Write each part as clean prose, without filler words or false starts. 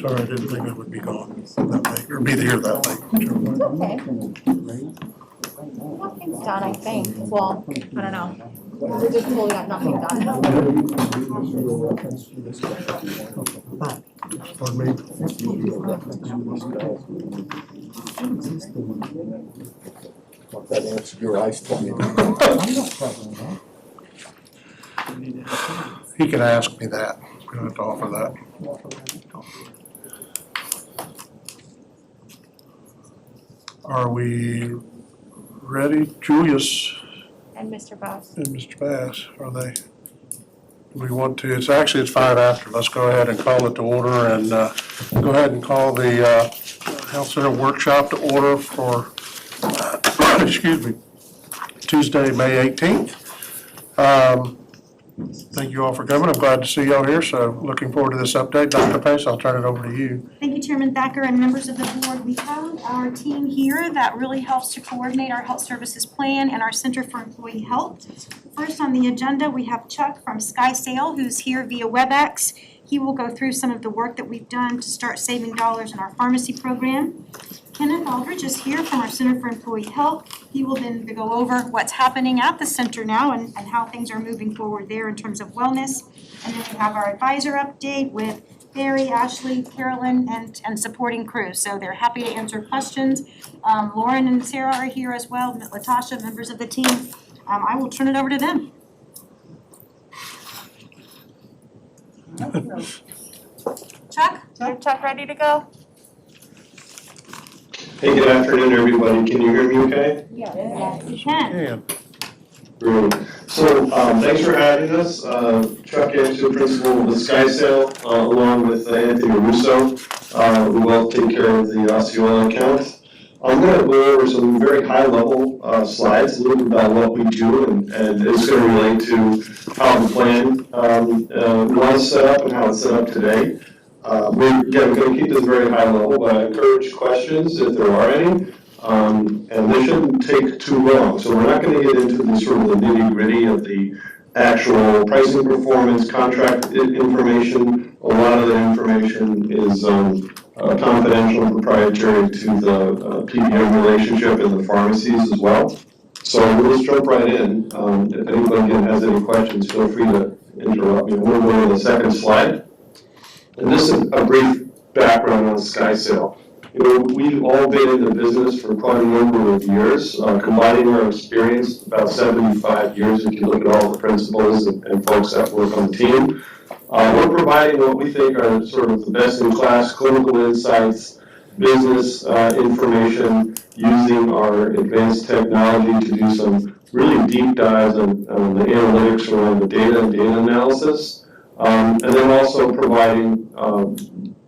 Sorry, I didn't think it would be gone that late, or be here that late. It's okay. Nothing's done, I think. Well, I don't know. We're just pulling up nothing done. Pardon me? That answered your eyes for me. He can ask me that. We don't have to offer that. Are we ready? Julius And Mr. Boss. and Mr. Bass, are they? Do we want to, it's 5 after. Let's go ahead and call it to order and go ahead and call the Health Center workshop to order for, excuse me, Tuesday, May 18th. Thank you all for coming. I'm glad to see y'all here, so looking forward to this update. Dr. Pace, I'll turn it over to you. Thank you, Chairman Thacker and members of the board. We have our team here that really helps to coordinate our health services plan and our Center for Employee Health. First on the agenda, we have Chuck from SkySail, who's here via WebEx. He will go through some of the work that we've done to start saving dollars in our pharmacy program. Kenneth Aldridge is here from our Center for Employee Health. He will then go over what's happening at the center now and how things are moving forward there in terms of wellness. And then we have our advisor update with Barry, Ashley, Carolyn, and supporting crew. So they're happy to answer questions. Lauren and Sarah are here as well, Latasha, members of the team. I will turn it over to them. Chuck? Is Chuck ready to go? Hey, good afternoon, everybody. Can you hear me okay? Yes, you can. And Great. So, thanks for having us. Chuck Anderson, principal of the SkySail, along with Anthony Russo, who will take care of the Osceola account. I'm going to go over some very high-level slides, a little bit about what we do, and it's going to relate to how the plan was set up and how it's set up today. We're going to keep this very high level, but I encourage questions if there are any, and they shouldn't take too long. So we're not going to get into the sort of the nitty-gritty of the actual pricing performance, contract information. A lot of that information is confidential and proprietary to the PBM relationship and the pharmacies as well. So we'll just jump right in. If anybody has any questions, feel free to interrupt me. We'll go to the second slide. And this is a brief background on SkySail. You know, we've all been in the business for quite a number of years, combining our experience, about 75 years if you look at all the principals and folks that work on the team. We're providing what we think are sort of the best-in-class clinical insights, business information, using our advanced technology to do some really deep dives on the analytics around the data and data analysis. And then also providing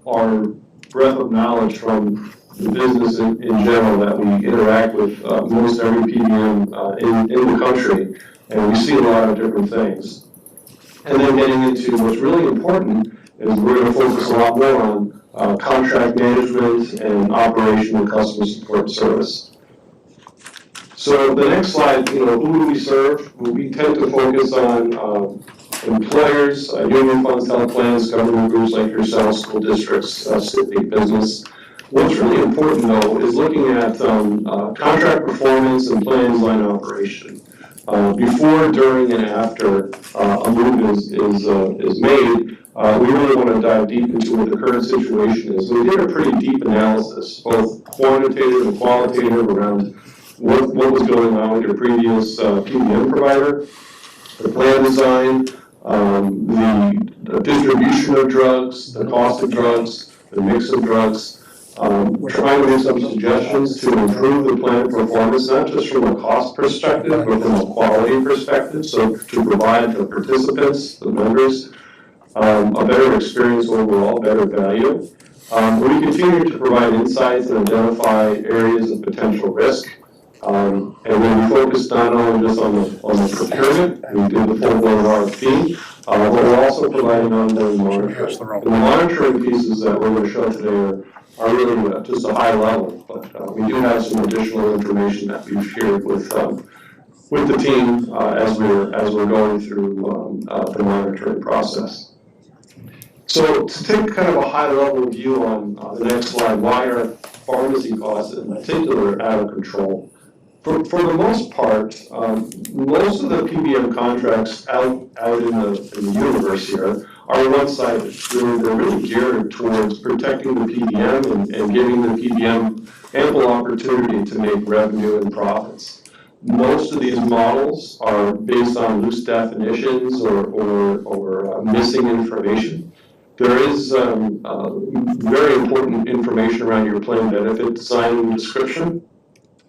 our breadth of knowledge from the business in general that we interact with most every PBM in the country, and we see a lot of different things. And then getting into what's really important is we're going to focus a lot more on contract management and operational customer support service. So the next slide, you know, who do we serve? Well, we tend to focus on employers, union funds, health plans, government groups like yourself, school districts, state business. What's really important though is looking at contract performance and plan design operation. Before, during, and after a move is made, we really want to dive deep into what the current situation is. So we did a pretty deep analysis, both quantitative and qualitative, around what was going on with your previous PBM provider, the plan design, the distribution of drugs, the cost of drugs, the mix of drugs. We're trying to make some suggestions to improve the plan performance, not just from a cost perspective, but from a quality perspective, so to provide the participants, the members, a better experience overall, better value. We continue to provide insights and identify areas of potential risk. And then we focused not only just on the procurement, and we did the full-blown RFP, but we're also providing ongoing monitoring. And the monitoring pieces that we're going to show today are really just a high level, but we do have some additional information that we've shared with the team as we're going through the monitoring process. So to take kind of a high-level view on the next slide, why are pharmacy costs in particular out of control? For the most part, most of the PBM contracts out in the universe here are one-sided. They're really geared towards protecting the PBM and giving the PBM ample opportunity to make revenue and profits. Most of these models are based on loose definitions or missing information. There is very important information around your plan benefit design and description.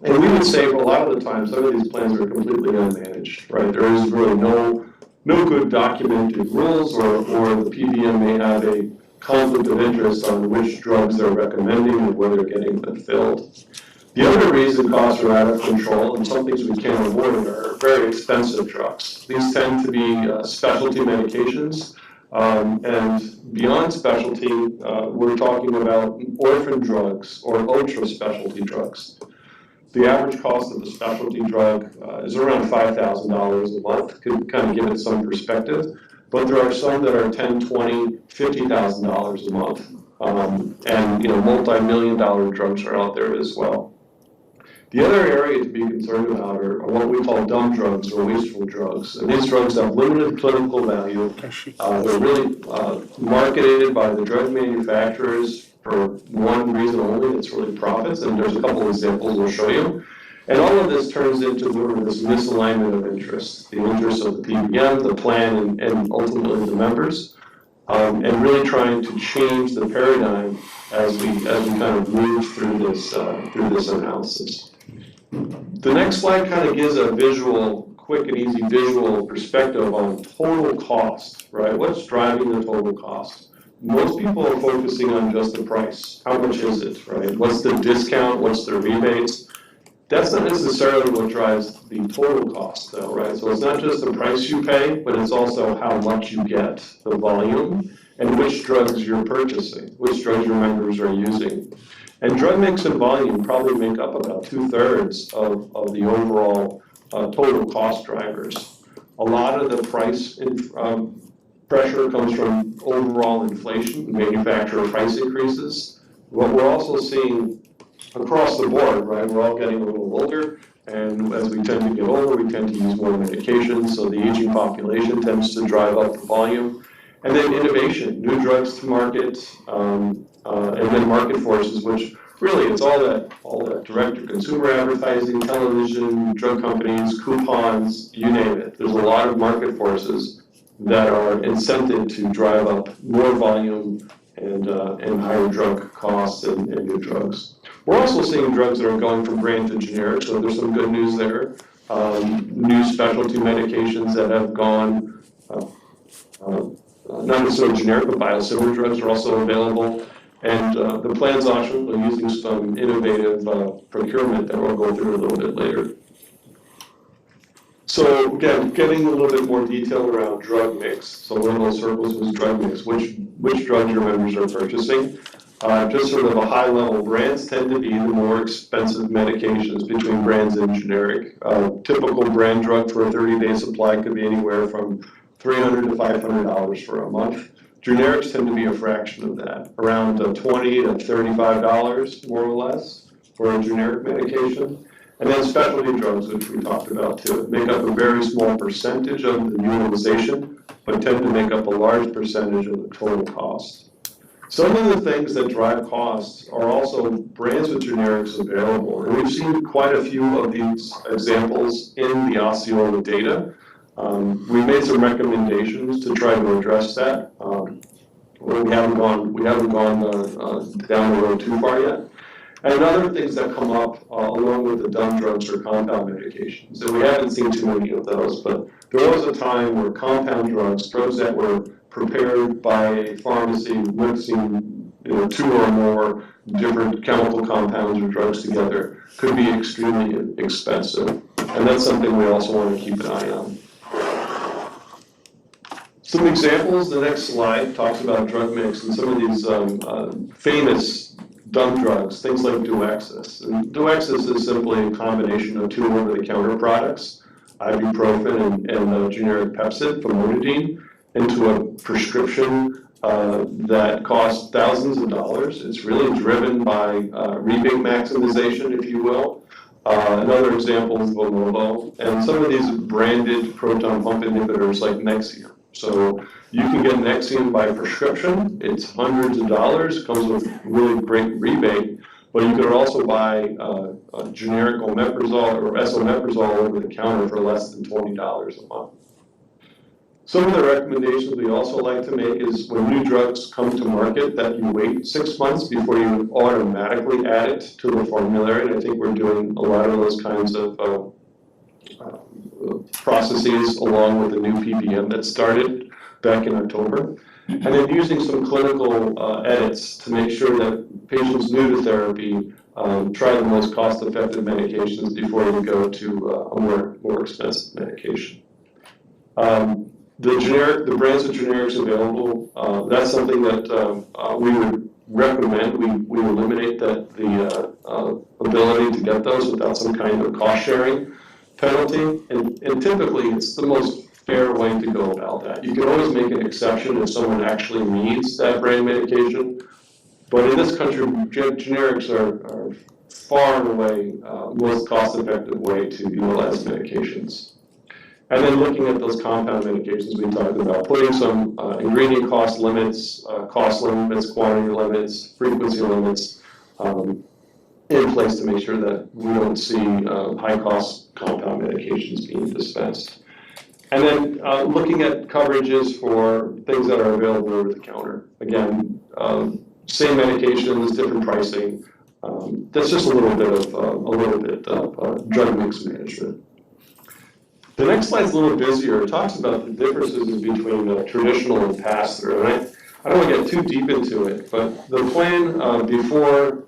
And we would say a lot of the time, some of these plans are completely unmanaged, right? There is really no good documented rules, or the PBM may have a conflict of interest on which drugs they're recommending and where they're getting them filled. The other reason costs are out of control, and some things we can't avoid, are very expensive drugs. These tend to be specialty medications, and beyond specialty, we're talking about orphan drugs or ultra specialty drugs. The average cost of a specialty drug is around $5,000 a month, could kind of give it some perspective, but there are some that are $10,000, $20,000, $50,000 a month, and multi-million-dollar drugs are out there as well. The other area to be concerned about are what we call dumb drugs or wasteful drugs. And these drugs have limited clinical value. They're really marketed by the drug manufacturers for one reason only, it's really profits, and there's a couple of examples we'll show you. And all of this turns into this misalignment of interests, the interests of the PBM, the plan, and ultimately the members, and really trying to change the paradigm as we kind of move through this analysis. The next slide kind of gives a quick and easy visual perspective on total cost, right? What's driving the total cost? Most people are focusing on just the price. How much is it, right? What's the discount? What's the rebates? That's not necessarily what drives the total cost though, right? So it's not just the price you pay, but it's also how much you get, the volume, and which drugs you're purchasing, which drugs your members are using. And drug mix and volume probably make up about 2/3 of the overall total cost drivers. A lot of the price pressure comes from overall inflation, manufacturer price increases. What we're also seeing across the board, right, we're all getting a little older, and as we tend to get older, we tend to use more medications, so the aging population tends to drive up the volume. And then innovation, new drugs to market, and then market forces, which really it's all that direct-to-consumer advertising, television, drug companies, coupons, you name it. There's a lot of market forces that are incented to drive up more volume and higher drug costs and new drugs. We're also seeing drugs that are going from brand to generic, so there's some good news there. New specialty medications that have gone, not necessarily generic, but biosimilar drugs are also available. And the plan's actually using some innovative procurement that we'll go through a little bit later. So again, getting a little bit more detail around drug mix. So one of those circles was drug mix, which drugs your members are purchasing. Just sort of a high level, brands tend to be the more expensive medications between brands and generic. Typical brand drug for a 30-day supply could be anywhere from $300 to $500 for a month. Generics tend to be a fraction of that, around $20 to $35 more or less for a generic medication. And then specialty drugs, which we talked about too, make up a very small percentage of the utilization, but tend to make up a large percentage of the total cost. Some of the things that drive costs are also brands with generics available. And we've seen quite a few of these examples in the Osceola data. We made some recommendations to try to address that. We haven't gone down the road too far yet. And other things that come up along with the dumb drugs or compound medications. And we haven't seen too many of those, but there was a time where compound drugs that were prepared by a pharmacy mixing two or more different chemical compounds or drugs together could be extremely expensive. And that's something we also want to keep an eye on. Some examples, the next slide talks about drug mix and some of these famous dumb drugs, things like Duexis. And Duexis is simply a combination of two over-the-counter products, ibuprofen and generic Pepcid, famotidine, into a prescription that cost thousands of dollars. It's really driven by rebate maximization, if you will. Another example is Volovo, and some of these branded proton pump inhibitors like Nexium. So you can get Nexium by prescription. It's hundreds of dollars, comes with really great rebate, but you could also buy a generic omeprazole or esomeprazole over the counter for less than $20 a month. Some of the recommendations we also like to make is when new drugs come to market that you wait 6 months before you automatically add it to the formulary. And I think we're doing a lot of those kinds of processes along with the new PBM that started back in October. And then using some clinical edits to make sure that patients new to therapy try the most cost-effective medications before they go to a more expensive medication. The brands of generics available, that's something that we would recommend. We eliminate the ability to get those without some kind of cost-sharing penalty. And typically, it's the most fair way to go about that. You can always make an exception if someone actually needs that brand medication. But in this country, generics are far and away most cost-effective way to utilize medications. And then looking at those compound medications we talked about, putting some ingredient cost limits, quantity limits, frequency limits in place to make sure that we don't see high-cost compound medications being dispensed. And then looking at coverages for things that are available over the counter. Again, same medications, different pricing. That's just a little bit of drug mix management. The next slide's a little busier. It talks about the differences between traditional and pass-through. And I don't want to get too deep into it, but the plan before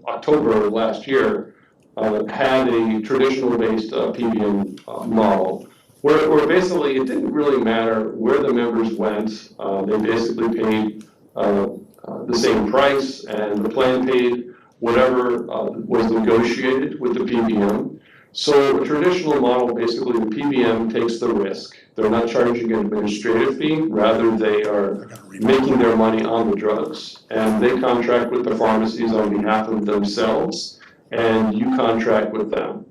October of last year had a traditional-based PBM model where basically it didn't really matter where the members went. They basically paid the same price, and the plan paid whatever was negotiated with the PBM. So a traditional model, basically the PBM takes the risk. They're not charging an administrative fee, rather they are making their money on the drugs. And they contract with the pharmacies on behalf of themselves, and you contract with them.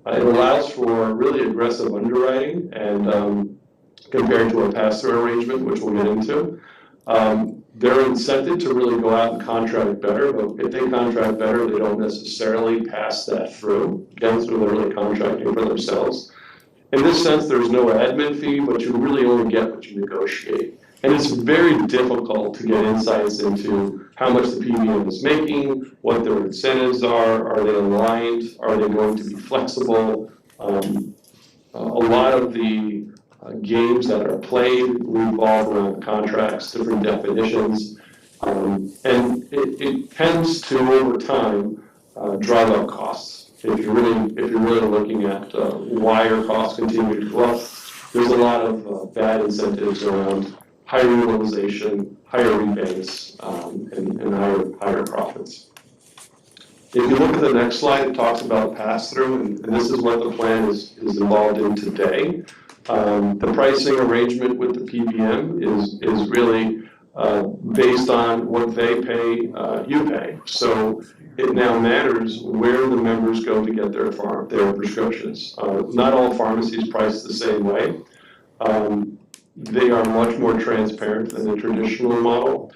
It allows for really aggressive underwriting and compared to a pass-through arrangement, which we'll get into. They're incented to really go out and contract better, but if they contract better, they don't necessarily pass that through. Again, so they're really contracting for themselves. In this sense, there's no admin fee, but you really only get what you negotiate. And it's very difficult to get insights into how much the PBM is making, what their incentives are they aligned, are they going to be flexible? A lot of the games that are played revolve around contracts, different definitions, and it tends to, over time, drive up costs. If you're really looking at why your costs continue to go up, there's a lot of bad incentives around higher utilization, higher rebates, and higher profits. If you look at the next slide, it talks about pass-through, and this is what the plan is involved in today. The pricing arrangement with the PBM is really based on what they pay, you pay. So it now matters where the members go to get their prescriptions. Not all pharmacies price the same way. They are much more transparent than the traditional model.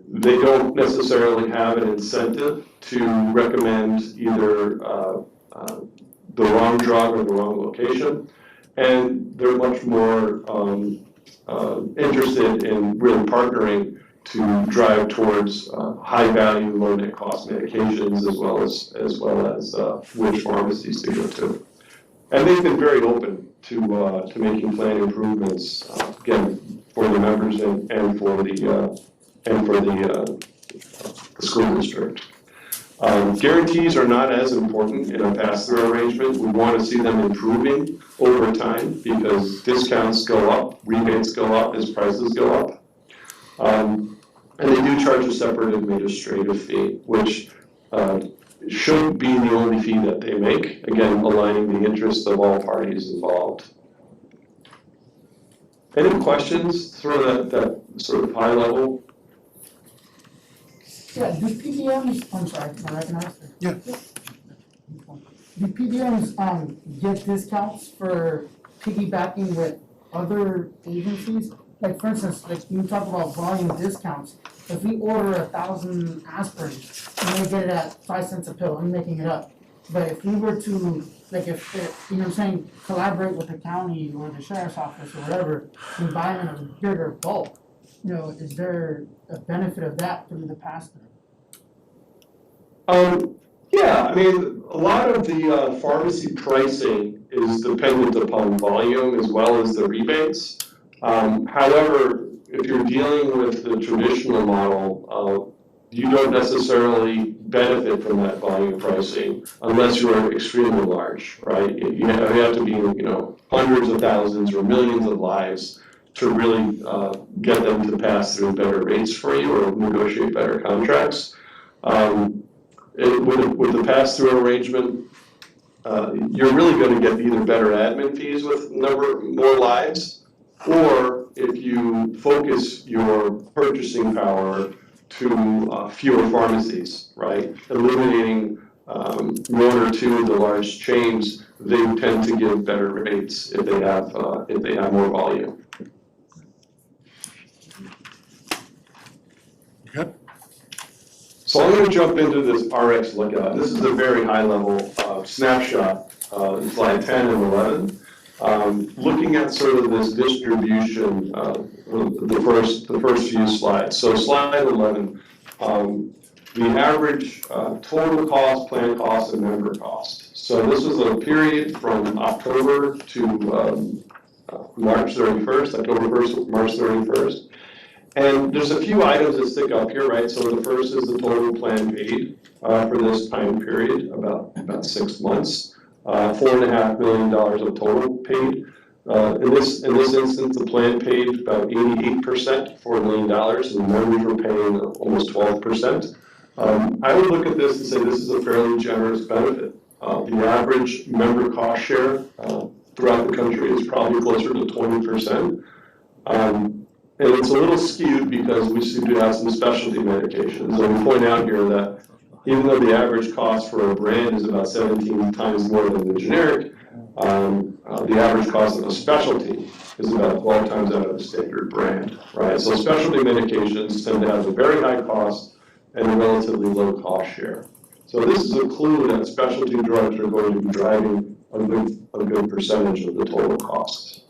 They don't necessarily have an incentive to recommend either the wrong drug or the wrong location. And they're much more interested in really partnering to drive towards high-value, low-net cost medications, as well as which pharmacies to go to. And they've been very open to making plan improvements again for the members and for the school district. Guarantees are not as important in a pass-through arrangement. We want to see them improving over time because discounts go up, rebates go up as prices go up. And they do charge a separate administrative fee, which should be the only fee that they make, again, aligning the interests of all parties involved. Any questions? Throw that sort of high level. Yeah, do PBMs, I'm sorry, can I recognize? Yeah. Do PBMs, get discounts for piggybacking with other agencies? Like, for instance, like, you talk about volume discounts. If we order 1,000 aspirins, and they get it at 5 cents a pill, I'm making it up. But if we were to, like, if, you know what I'm saying, collaborate with the county or the sheriff's office or whatever, and buy them in a bigger bulk, you know, is there a benefit of that through the pass-through? Yeah, I mean, a lot of the pharmacy pricing is dependent upon volume as well as the rebates. However, if you're dealing with the traditional model, you don't necessarily benefit from that volume pricing unless you're extremely large, right? You have to be, you know, hundreds of thousands or millions of lives to really get them to pass through better rates for you or negotiate better contracts. With the pass-through arrangement, you're really going to get either better admin fees with more lives, or if you focus your purchasing power to fewer pharmacies, right? Eliminating one or two of the large chains, they tend to give better rates if they have more volume. Good. So I'm going to jump into this RX lookout. This is a very high-level snapshot, slide 10 and 11. Looking at sort of this distribution, the first few slides. So slide 11, the average total cost, plan cost, and member cost. So this was a period from October to March 31st, October 1st, March 31st. And there's a few items that stick up here, right? So the first is the total plan paid for this time period, about 6 months. $4.5 million of total paid. In this instance, the plan paid about 88%, $4 million, and members were paying almost 12%. I would look at this and say this is a fairly generous benefit. The average member cost share throughout the country is probably closer to 20%. And it's a little skewed because we seem to have some specialty medications. And we point out here that even though the average cost for a brand is about 17 times more than the generic, the average cost of a specialty is about 12 times out of the standard brand, right? So specialty medications tend to have a very high cost and a relatively low cost share. So this is a clue that specialty drugs are going to be driving a good percentage of the total cost.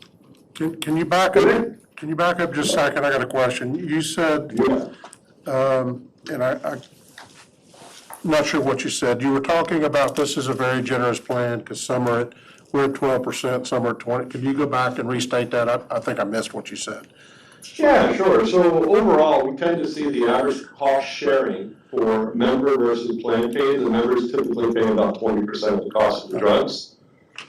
Can you back up? Can you back up just a second? I got a question. You said, and I'm not sure what you said. You were talking about this is a very generous plan because we're at 12%, some are at 20%. Can you go back and restate that? I think I missed what you said. Yeah, sure. So overall, we tend to see the average cost sharing for member versus plan paid. The members typically pay about 20% of the cost of the drugs.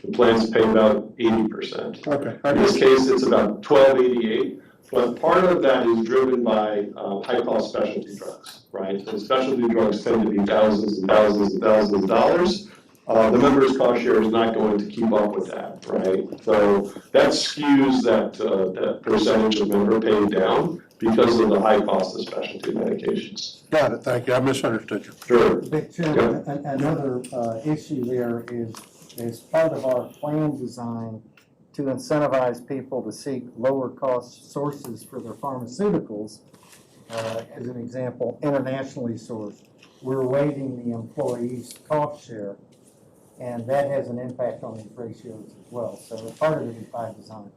The plans pay about 80%. Okay. In this case, it's about $12.88, but part of that is driven by high-cost specialty drugs, right? And specialty drugs tend to be thousands and thousands and thousands of dollars. The member's cost share is not going to keep up with that, right? So that skews that percentage of member pay down because of the high cost of specialty medications. Got it. Thank you. I misunderstood you. Sure. Big Chairman, another issue there is as part of our plan design to incentivize people to seek lower cost sources for their pharmaceuticals, as an example, internationally sourced, we're waiving the employee's cost share, and that has an impact on these ratios as well. So part of it is by design.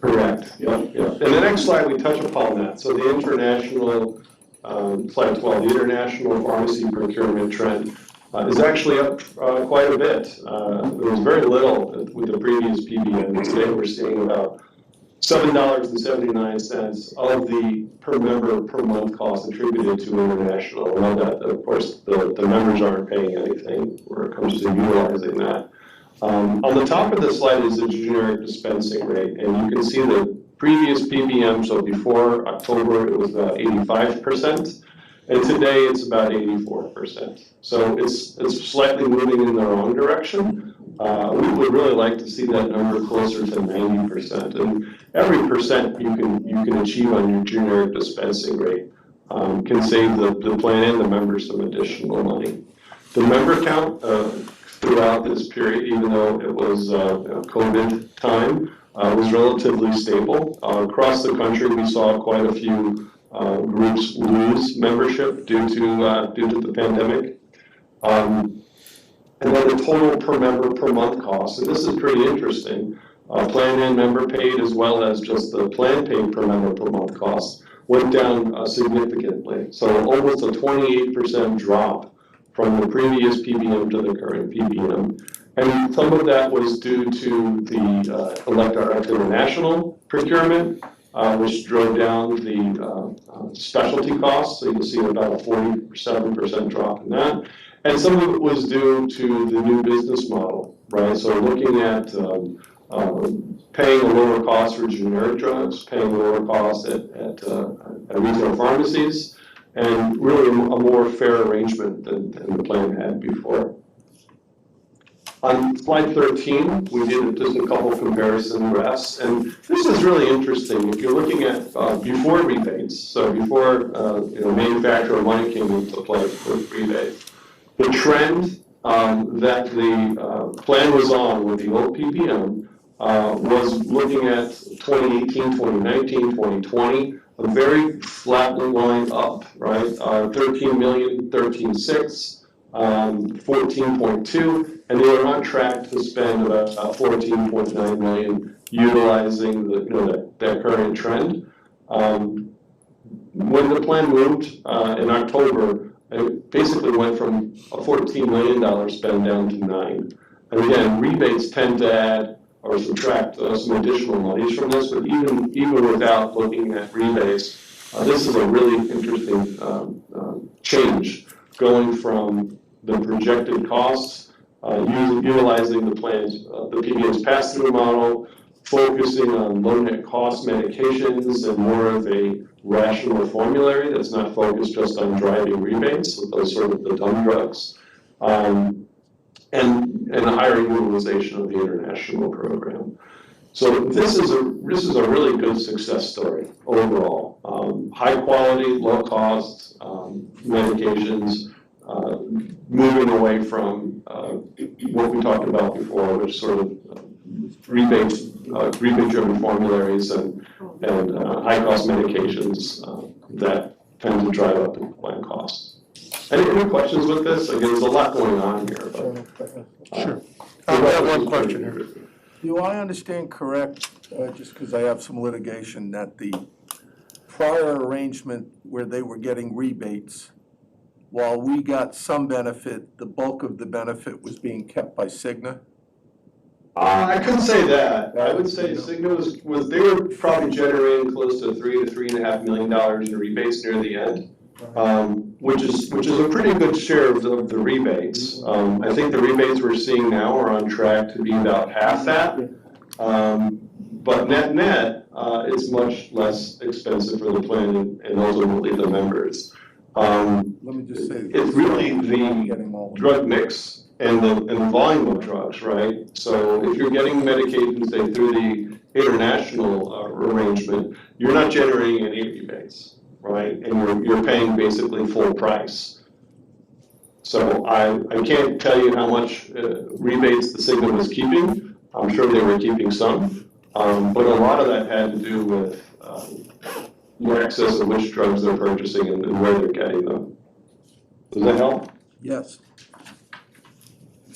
Correct, yeah. And the next slide, we touch upon that. So the international, slide 12, the international pharmacy procurement trend is actually up quite a bit. There was very little with the previous PBM. Today we're seeing about $7.79 of the per member per month cost attributed to international. And that, of course, the members aren't paying anything when it comes to utilizing that. On the top of the slide is the generic dispensing rate, and you can see the previous PBM, so before October, it was about 85%, and today it's about 84%. So it's slightly moving in the wrong direction. We would really like to see that number closer to 90%. And every percent you can achieve on your generic dispensing rate can save the plan and the members some additional money. The member count throughout this period, even though it was COVID time, was relatively stable. Across the country, we saw quite a few groups lose membership due to the pandemic. And then the total per member per month cost, and this is pretty interesting, plan and member paid as well as just the plan paid per member per month cost went down significantly. So almost a 28% drop from the previous PBM to the current PBM. And some of that was due to the ElectRx International procurement, which drove down the specialty costs. So you'll see about a 47% drop in that. And some of it was due to the new business model, right? So looking at paying a lower cost for generic drugs, paying a lower cost at retail pharmacies, and really a more fair arrangement than the plan had before. On slide 13, we did just a couple comparison graphs, and this is really interesting. If you're looking at before rebates, so before manufacturer money came into play with rebates, the trend that the plan was on with the old PBM was looking at 2018, 2019, 2020, a very flat line up, right? 13 million, 13.6, 14.2, and they were on track to spend about 14.9 million utilizing that current trend. When the plan moved in October, it basically went from a $14 million spend down to 9. And again, rebates tend to add or subtract some additional monies from this, but even without looking at rebates, this is a really interesting change, going from the projected costs, utilizing the PBM's pass-through model, focusing on low net cost medications and more of a rational formulary that's not focused just on driving rebates, so those sort of the dumb drugs, and the higher utilization of the international program. So this is a really good success story overall. High quality, low cost medications, moving away from what we talked about before, which sort of rebate-driven formularies and high-cost medications that tend to drive up the plan costs. Any questions with this? Again, there's a lot going on here. But, Sure. I have one question here. Do I understand correct, just because I have some litigation, that the prior arrangement where they were getting rebates, while we got some benefit, the bulk of the benefit was being kept by Cigna? I couldn't say that. I would say Cigna was they were probably generating close to $3 to $3.5 million in rebates near the end, which is a pretty good share of the rebates. I think the rebates we're seeing now are on track to be about half that. But net, it's much less expensive for the plan and ultimately the members. Let me just say. It's really the drug mix and the volume of drugs, right? So if you're getting medications, say, through the international arrangement, you're not generating any rebates, right? And you're paying basically full price. So I can't tell you how much rebates the Cigna was keeping. I'm sure they were keeping some, but a lot of that had to do with more access to which drugs they're purchasing and where they're getting them. Does that help? Yes.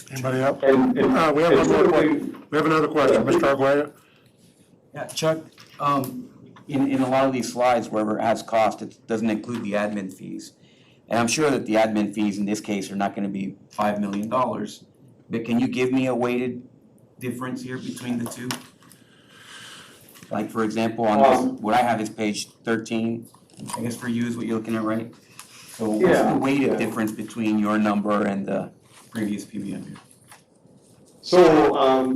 Anybody else? And We have one more question. We have another question. Mr. Arguello? Yeah, Chuck, in a lot of these slides, wherever it has cost, it doesn't include the admin fees. And I'm sure that the admin fees in this case are not gonna be $5 million. But can you give me a weighted difference here between the two? Like, for example, on this, what I have is page 13, I guess for you is what you're looking at, right? So what's the weighted difference between your number and the previous PBM here? So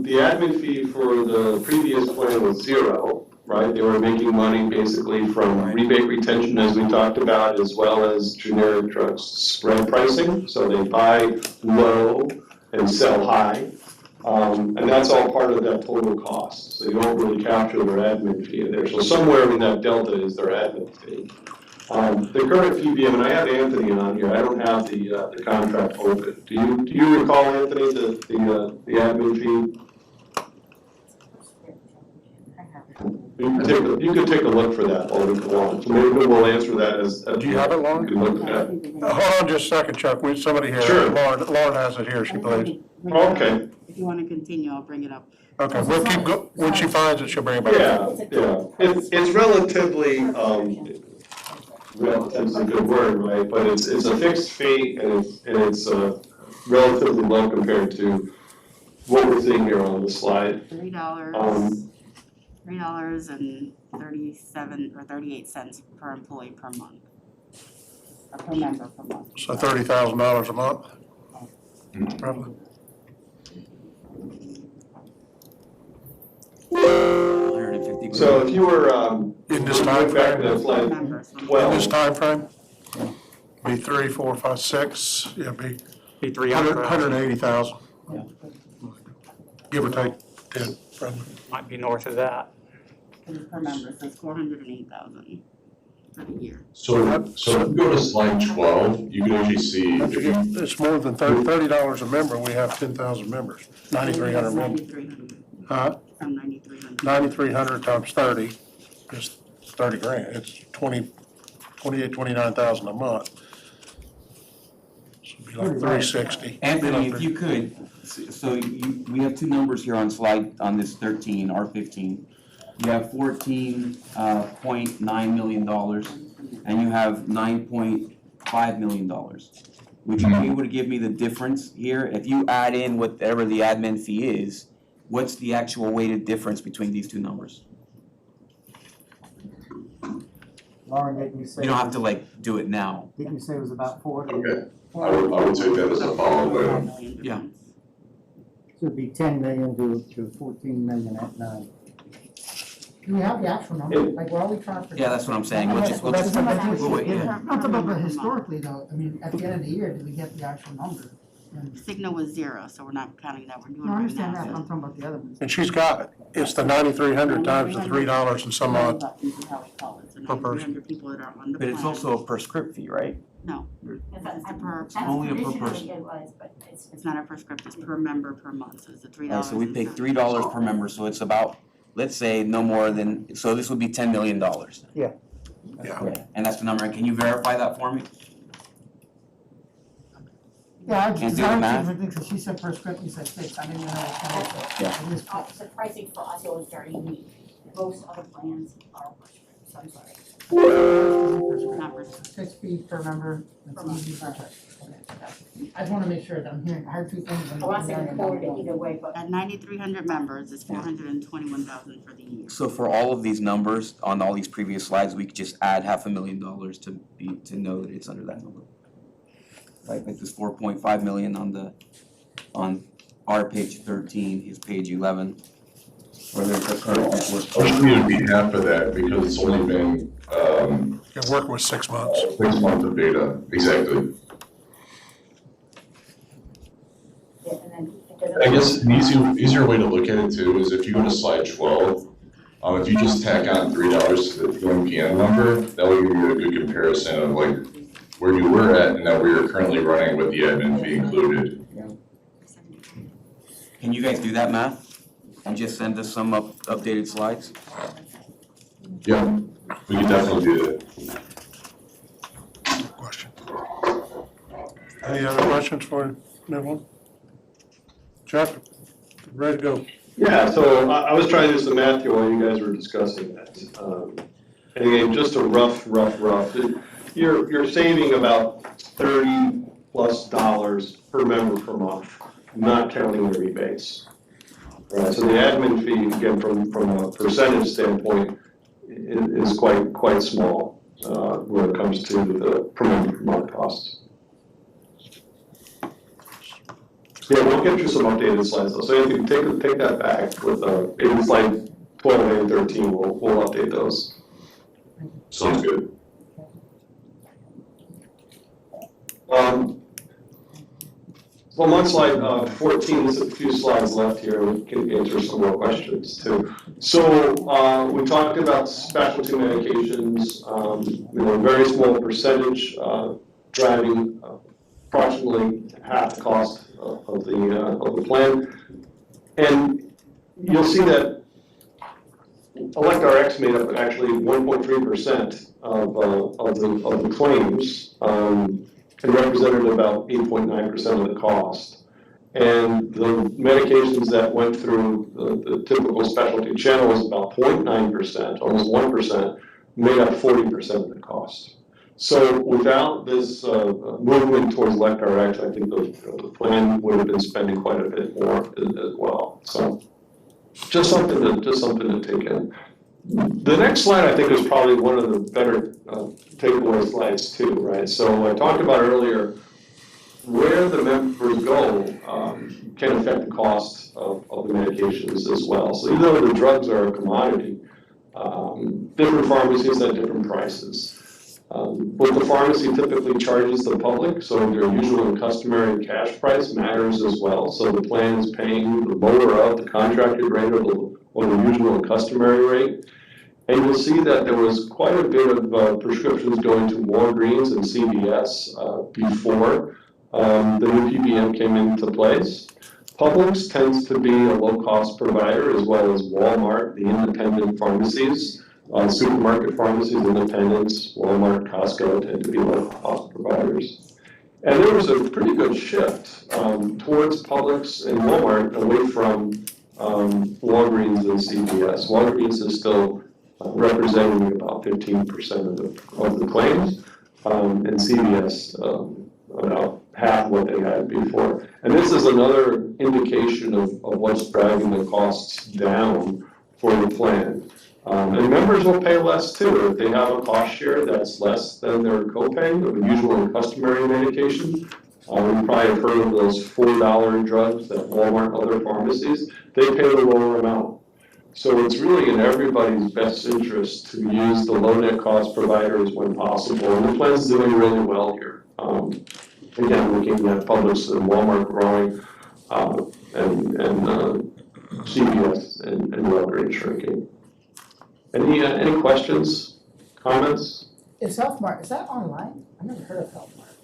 the admin fee for the previous plan was 0, right? They were making money basically from rebate retention, as we talked about, as well as generic drugs spread pricing. So they buy low and sell high. And that's all part of that total cost, so you don't really capture their admin fee in there. So somewhere in that delta is their admin fee. The current PBM, and I have Anthony on here, I don't have the contract open. Do you recall, Anthony, the admin fee? You could take a look for that, Lauren, if you want. So maybe we'll answer that as. Do you have it, Lauren? You can look at it. Hold on just a second, Chuck, we, somebody here. Sure. Lauren has it here, she believes. Okay, If you wanna continue, I'll bring it up. Okay, we'll keep when she finds it, she'll bring it back. yeah. It's relatively, relative is a good word, right? But it's a fixed fee and it's relatively low compared to what we're seeing here on the slide. $3.37 or 38 cents per employee per month. Or per member per month. So $30,000 a month? Probably. So if you were, In this time back to frame? that slide, Members. In well, this time frame? Be 3, 4, 5, 6, yeah, be Be 300, 180,000. Yeah. Give or take 10, probably. might be north of that. Per member, so it's 408,000 for the year. So if you go to slide 12, you can actually see, Don't if you, forget, it's more than $30 a member, we have 10,000 members, 9,300 members. 9,300. Huh? From 9,300. 9,300 times 30 is 30 grand, it's 29,000 a month. So it'd be like 360. Anthony, if you could, we have two numbers here on on this 13, R15. You have $14.9 million, and you have $9.5 million. Would you be able to give me the difference here? If you add in whatever the admin fee is, what's the actual weighted difference between these two numbers? Lauren, didn't you say? You don't have to do it now. Didn't you say it was about 40? okay, I would take that as a follow-up. Yeah. So it'd be 10 million to 14 million at 9. Do we have the actual number? Like, where are we trying to? Yeah, that's what I'm saying. We'll just We'll wait, yeah. Not about the historically though, I mean, at the end of the year, did we get the actual number? And- Cigna was 0, so we're not counting that, we're doing No, I right understand now. that, but I'm talking about the other ones. And she's got it, it's the 9,300 times the $3 and some odd. This is how we call it, so Per person. 9,300 people that are on the But plan. it's also a per script fee, right? No, That's a per, Only a per person. Traditionally it was, but it's not a per script, it's per member per month, so it's the $3. Alright, so we pay $3 per member, so it's about, let's say, no more than, so this would be $10 million. Yeah. And that's the number, and can you verify that for me? Yeah, I Can't just, do the math? because she said per script, you said 6, I didn't know what kind of. Yeah. the pricing for Osceola is very unique. Most other plans are per script, so I'm sorry. Not per script. 6 feet per member, it's easy per check. I just wanna make sure that I'm hearing, I heard two things. I want to say forward it either way, but At 9,300 members, it's 421,000 for the year. So for all of these numbers, on all these previous slides, we could just add $500,000 to know that it's under that number. Right, like this 4.5 million on our page 13, his page 11, where there's the current I think it would be half of that because it's only been, You're working with 6 months. 6 months of data, exactly. yeah, and then. I guess an easier way to look at it too is if you go to slide 12, if you just tack on $3 to the PMPM number, that will give you a good comparison of where you were at and that we are currently running with the admin fee included. Can you guys do that math? And just send us some updated slides? Yeah, we can definitely do that. Question. Any other questions for anyone? Chuck, ready to go. yeah, so I was trying to do some math here while you guys were discussing that. And again, just a rough, you're saving about $30+ per member per month, not counting the rebates. Right, so the admin fee, again, from a percentage standpoint, is quite small, when it comes to the per member per month costs. Yeah, we'll get you some updated slides though, so if you take that back with, maybe slide 12 and 13, we'll update those. Sounds good. So I'm on slide 14, there's a few slides left here, we can answer some more questions too. So we talked about specialty medications, very small percentage, driving approximately half the cost of the plan. And you'll see that ElectRx made up actually 1.3% of the claims, and represented about 8.9% of the cost. And the medications that went through the typical specialty channel was about 0.9%, almost 1%, made up 40% of the cost. So without this movement towards ElectRx, I think the plan would have been spending quite a bit more as well. So just something to take in. The next slide, I think, is probably one of the better takeaway slides too, right? So I talked about earlier, where the members go can affect the cost of the medications as well. So even though the drugs are a commodity, different pharmacies have different prices. What the pharmacy typically charges the public, so their usual and customary cash price matters as well. So the plan is paying the lower of the contracted rate or the usual and customary rate. And you'll see that there was quite a bit of prescriptions going to Walgreens and CVS before the new PBM came into place. Publix tends to be a low-cost provider, as well as Walmart, the independent pharmacies. Supermarket pharmacies, independents, Walmart, Costco tend to be low-cost providers. And there was a pretty good shift towards Publix and Walmart away from Walgreens and CVS. Walgreens is still representing about 15% of the claims, and CVS about half what they had before. And this is another indication of what's driving the costs down for the plan. And members will pay less too. If they have a cost share that's less than their copay of the usual and customary medication, you probably have heard of those $4 drugs at Walmart and other pharmacies, they pay the lower amount. So it's really in everybody's best interest to use the low net cost providers when possible, and the plan's doing really well here. Again, looking at Publix and Walmart growing, and CVS and Walgreens shrinking. Any questions, comments? Is HealthMart, is that online? I never heard of HealthMart.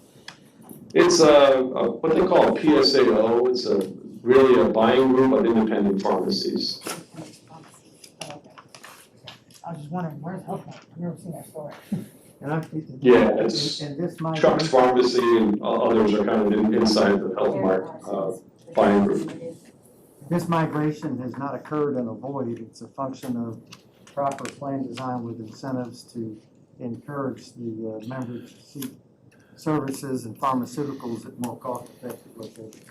It's what they call a PSAO. It's really a buying group of independent pharmacies. I was just wondering, where's HealthMart? I've never seen that store. Yeah, it's Chuck's Pharmacy and others are kind of inside the HealthMart buying group. This migration has not occurred in a void. It's a function of proper plan design with incentives to encourage the members to seek services and pharmaceuticals at more cost-effective locations.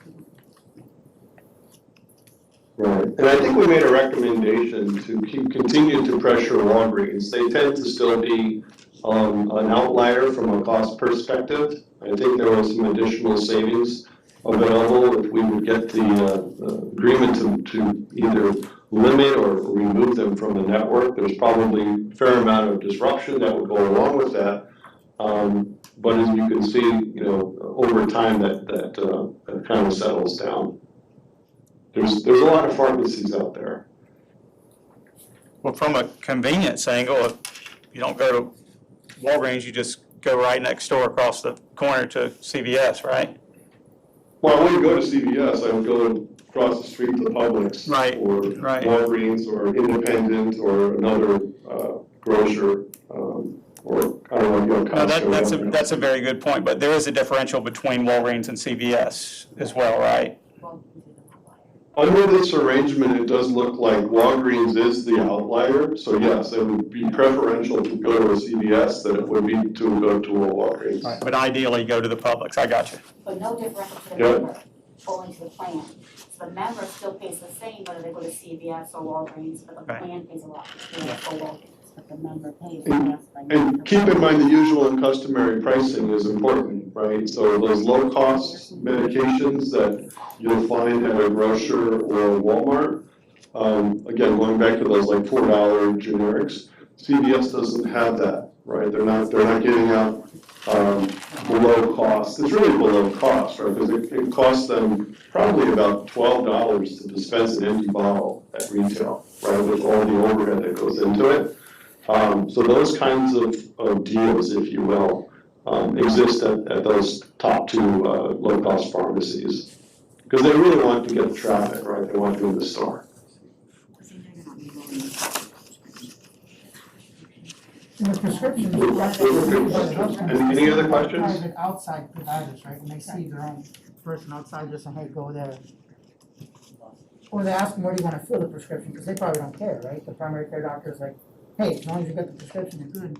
Right, and I think we made a recommendation to continue to pressure Walgreens. They tend to still be an outlier from a cost perspective. I think there was some additional savings available if we would get the agreement to either limit or remove them from the network. There's probably a fair amount of disruption that would go along with that. But as you can see, over time that kind of settles down. There's a lot of pharmacies out there. Well, from a convenience angle, if you don't go to Walgreens, you just go right next door across the corner to CVS, right? Well, I wouldn't go to CVS, I would go across the street to Publix. Right, or right. Walgreens or Independent or another grocer, or I don't know, Costco. No, that's a very good point, but there is a differential between Walgreens and CVS as well, right? Under this arrangement, it does look like Walgreens is the outlier, so yes, it would be preferential to go to a CVS than it would be to go to a Walgreens. Right, but ideally go to the Publix, I got you. But no differential to the Yep. member, only to the plan. So the member still pays the same whether they go to CVS or Walgreens, but the Right. plan pays a lot more for Walgreens. But the member pays And- less by And keep in mind, the usual and customary pricing is important, right? So those low-cost medications that you'll find at a grocer or a Walmart, again, going back to those like $4 generics, CVS doesn't have that, right? They're not giving out below cost. It's really below cost, right? Because it costs them probably about $12 to dispense an empty bottle at retail, right? With all the overhead that goes into it. So those kinds of deals, if you will, exist at those top two low-cost pharmacies. Because they really want to get traffic, right? They want to be in the store. In the prescription. Any other questions? Private outside providers, right, and they see their own person outside just saying, hey, go there. Or they ask them, where do you wanna fill the prescription, because they probably don't care, right? The primary care doctor's like, hey, as long as you get the prescription, you're good.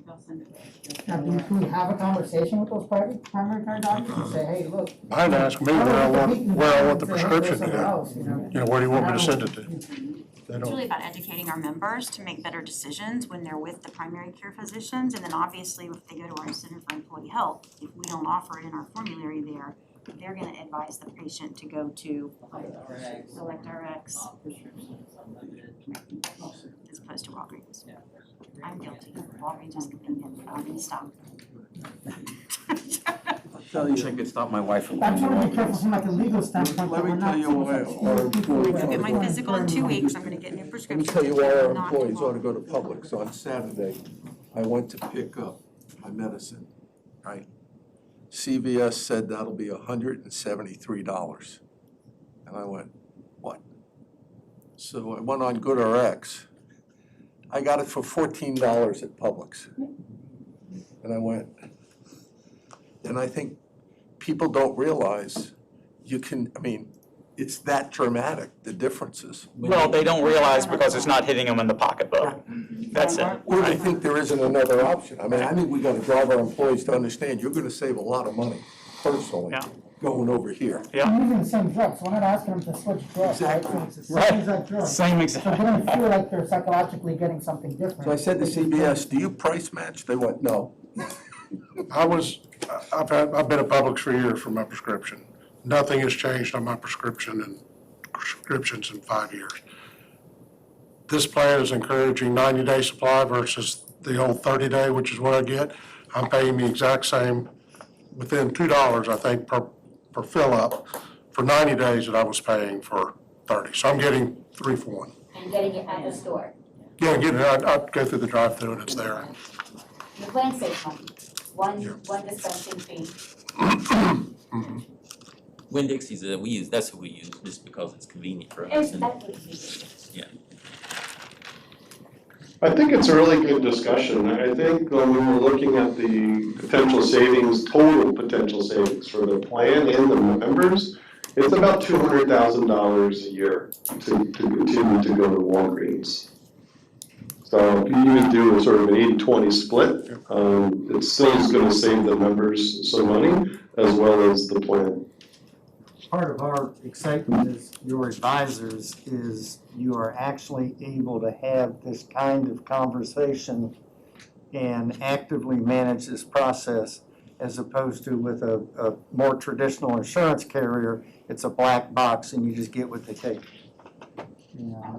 Now, can we have a conversation with those primary care doctors and say, hey, look. I'd ask me where I want the prescription to go. You You know, where do you want me to send it to? They It's don't, really about educating our members to make better decisions when they're with the primary care physicians. And then obviously, if they go to our Center for Employee Health, if we don't offer it in our formulary there, they're gonna advise the patient to go to Select RX as opposed to Walgreens. I'm guilty. Walgreens is convenient, but I'm gonna stop. Tell Wish I you, could stop my wife from. I'm trying to be careful from like a legal standpoint, Let but me we're tell not you why our employees I get my physical in 2 weeks, I'm gonna get new Let me prescriptions. tell you why our Not to employees ought to Walgreens. go to Publix. On Saturday, I went to pick up my medicine, right? CVS said that'll be $173. And I went, what? So I went on GoodRx. I got it for $14 at Publix. And I went, and I think people don't realize you can, I mean, it's that dramatic, the differences. Well, they don't realize because it's not hitting them in the pocketbook. That's it, Or they right? think there isn't another option. I mean, I think we gotta drive our employees to understand, you're gonna save a lot of money personally Yeah. going over here. Yeah. We're using the same drug, so we're not asking them to switch drugs, right? So it's the same Right. exact drug. Same So exact. they don't feel like they're psychologically getting something different. So I said to CBS, do you price match? They went, no. I've been at Publix for years for my prescription. Nothing has changed on my prescriptions in 5 years. This plan is encouraging 90-day supply versus the old 30-day, which is what I get. I'm paying the exact same, within $2, I think, per fill-up for 90 days that I was paying for 30. So I'm getting 3 for 1. And getting it at the store. Yeah, I'd go through the drive-through and it's there. The plan saves money. One dispensing fee. Winn-Dixie's, we use, that's who we use, just because it's convenient for us. It's and- that good. I think it's a really good discussion. I think when we were looking at the potential savings, total potential savings for the plan and the members, it's about $200,000 a year to continue to go to Walgreens. So if you even do a sort of an 80-20 split, it still is gonna save the members some money as well as the plan. Part of our excitement as your advisors is you are actually able to have this kind of conversation and actively manage this process as opposed to with a more traditional insurance carrier, it's a black box and you just get what they take.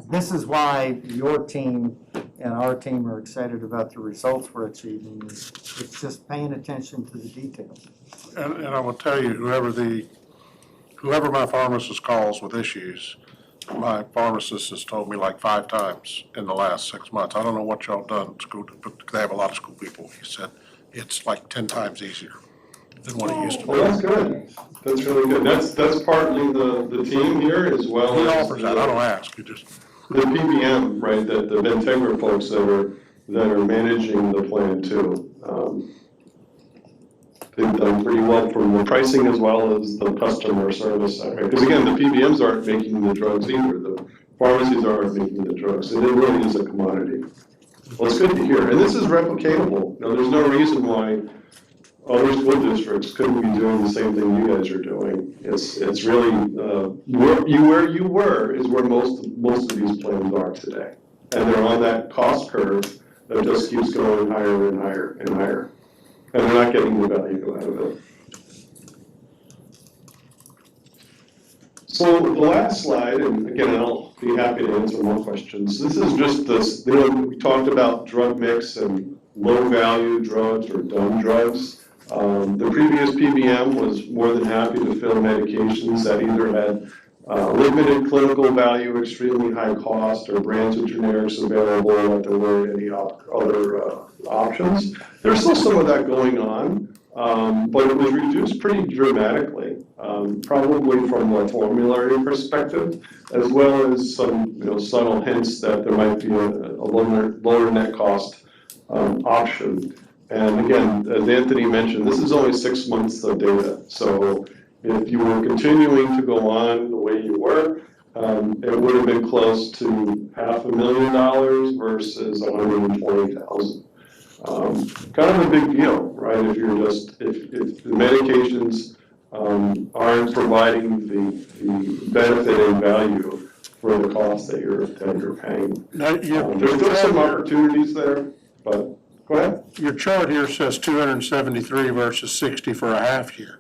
This is why your team and our team are excited about the results we're achieving. It's just paying attention to the details. And I will tell you, whoever my pharmacist calls with issues, my pharmacist has told me like 5 times in the last 6 months, I don't know what y'all done at school, but they have a lot of school people. He said, it's like 10 times easier than what it used to be. Well, that's good. That's really good. That's partly the team here as well He as offers that, I don't ask, you just. the PBM, right, the Ventegra folks that are managing the plan too. They've done pretty well from the pricing as well as the customer service side, right? Because again, the PBMs aren't making the drugs either, the pharmacies aren't making the drugs, and it really is a commodity. Well, it's good to hear, and this is replicatable. You know, there's no reason why other school districts couldn't be doing the same thing you guys are doing. It's really, where you were is where most of these plans are today. And they're on that cost curve that just keeps going higher and higher and higher. And they're not getting the value out of it. So the last slide, and again, I'll be happy to answer more questions. This is just this, we talked about drug mix and low value drugs or dumb drugs. The previous PBM was more than happy to fill medications that either had limited clinical value, extremely high cost, or brands of generics available, that there weren't any other options. There's still some of that going on, but it was reduced pretty dramatically, probably from a formulary perspective, as well as some subtle hints that there might be a lower net cost option. And again, as Anthony mentioned, this is only 6 months of data. So if you were continuing to go on the way you were, it would have been close to $500,000 versus $120,000. Kind of a big deal, right? If the medications aren't providing the benefit and value for the cost that you're paying. Now, There's still some opportunities there, but go ahead. Your chart here says 273 versus 60 for a half year.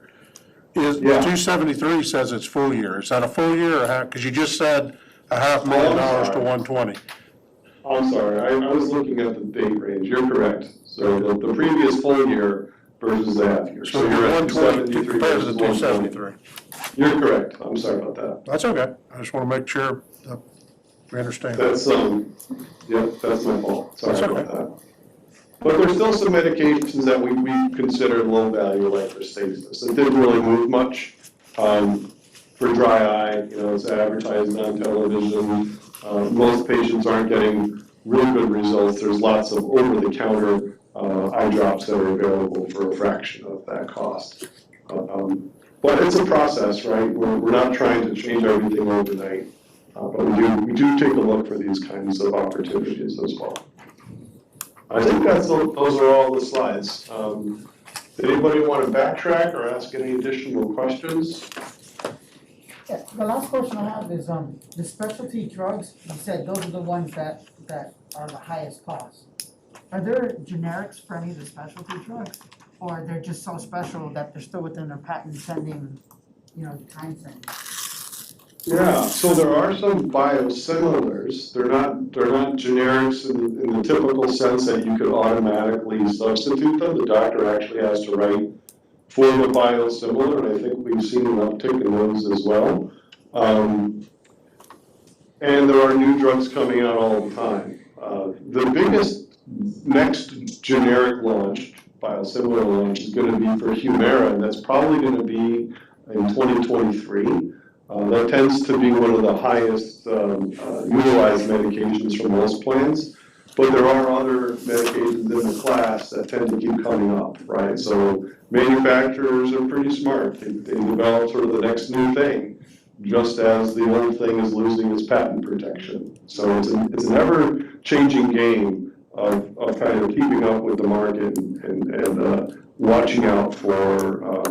Yeah. 273 says it's full year. Is that a full year or half? Because you just said $500,000 to 120. I'm sorry, I was looking at the date range. You're correct. So the previous full year versus the half year. So you're at 120 273 compared to versus 273. You're correct. I'm sorry about that. That's okay. I just want to make sure that we understand. That's that's my fault. Sorry That's okay. about that. But there's still some medications that we consider low value, like Restasis. It didn't really move much. For dry eye, it's advertised on television. Most patients aren't getting really good results. There's lots of over-the-counter eye drops that are available for a fraction of that cost. But it's a process, right? We're not trying to change everything overnight. But we do take a look for these kinds of opportunities as well. I think those are all the slides. Did anybody want to backtrack or ask any additional questions? Yeah, the last question I have is, the specialty drugs, you said those are the ones that are the highest cost. Are there generics for any of the specialty drugs? Or they're just so special that they're still within their patent pending, time frame? Yeah, so there are some biosimilars. They're not generics in the typical sense that you could automatically substitute them. The doctor actually has to write for the biosimilar, and I think we've seen an uptick in those as well. And there are new drugs coming out all the time. The biggest next generic launch, biosimilar launch, is going to be for Humira, and that's probably going to be in 2023. That tends to be one of the highest utilized medications for most plans, but there are other medications in the class that tend to keep coming up, right? So manufacturers are pretty smart. They develop sort of the next new thing, just as the old thing is losing its patent protection. So it's an ever-changing game of kind of keeping up with the market and watching out for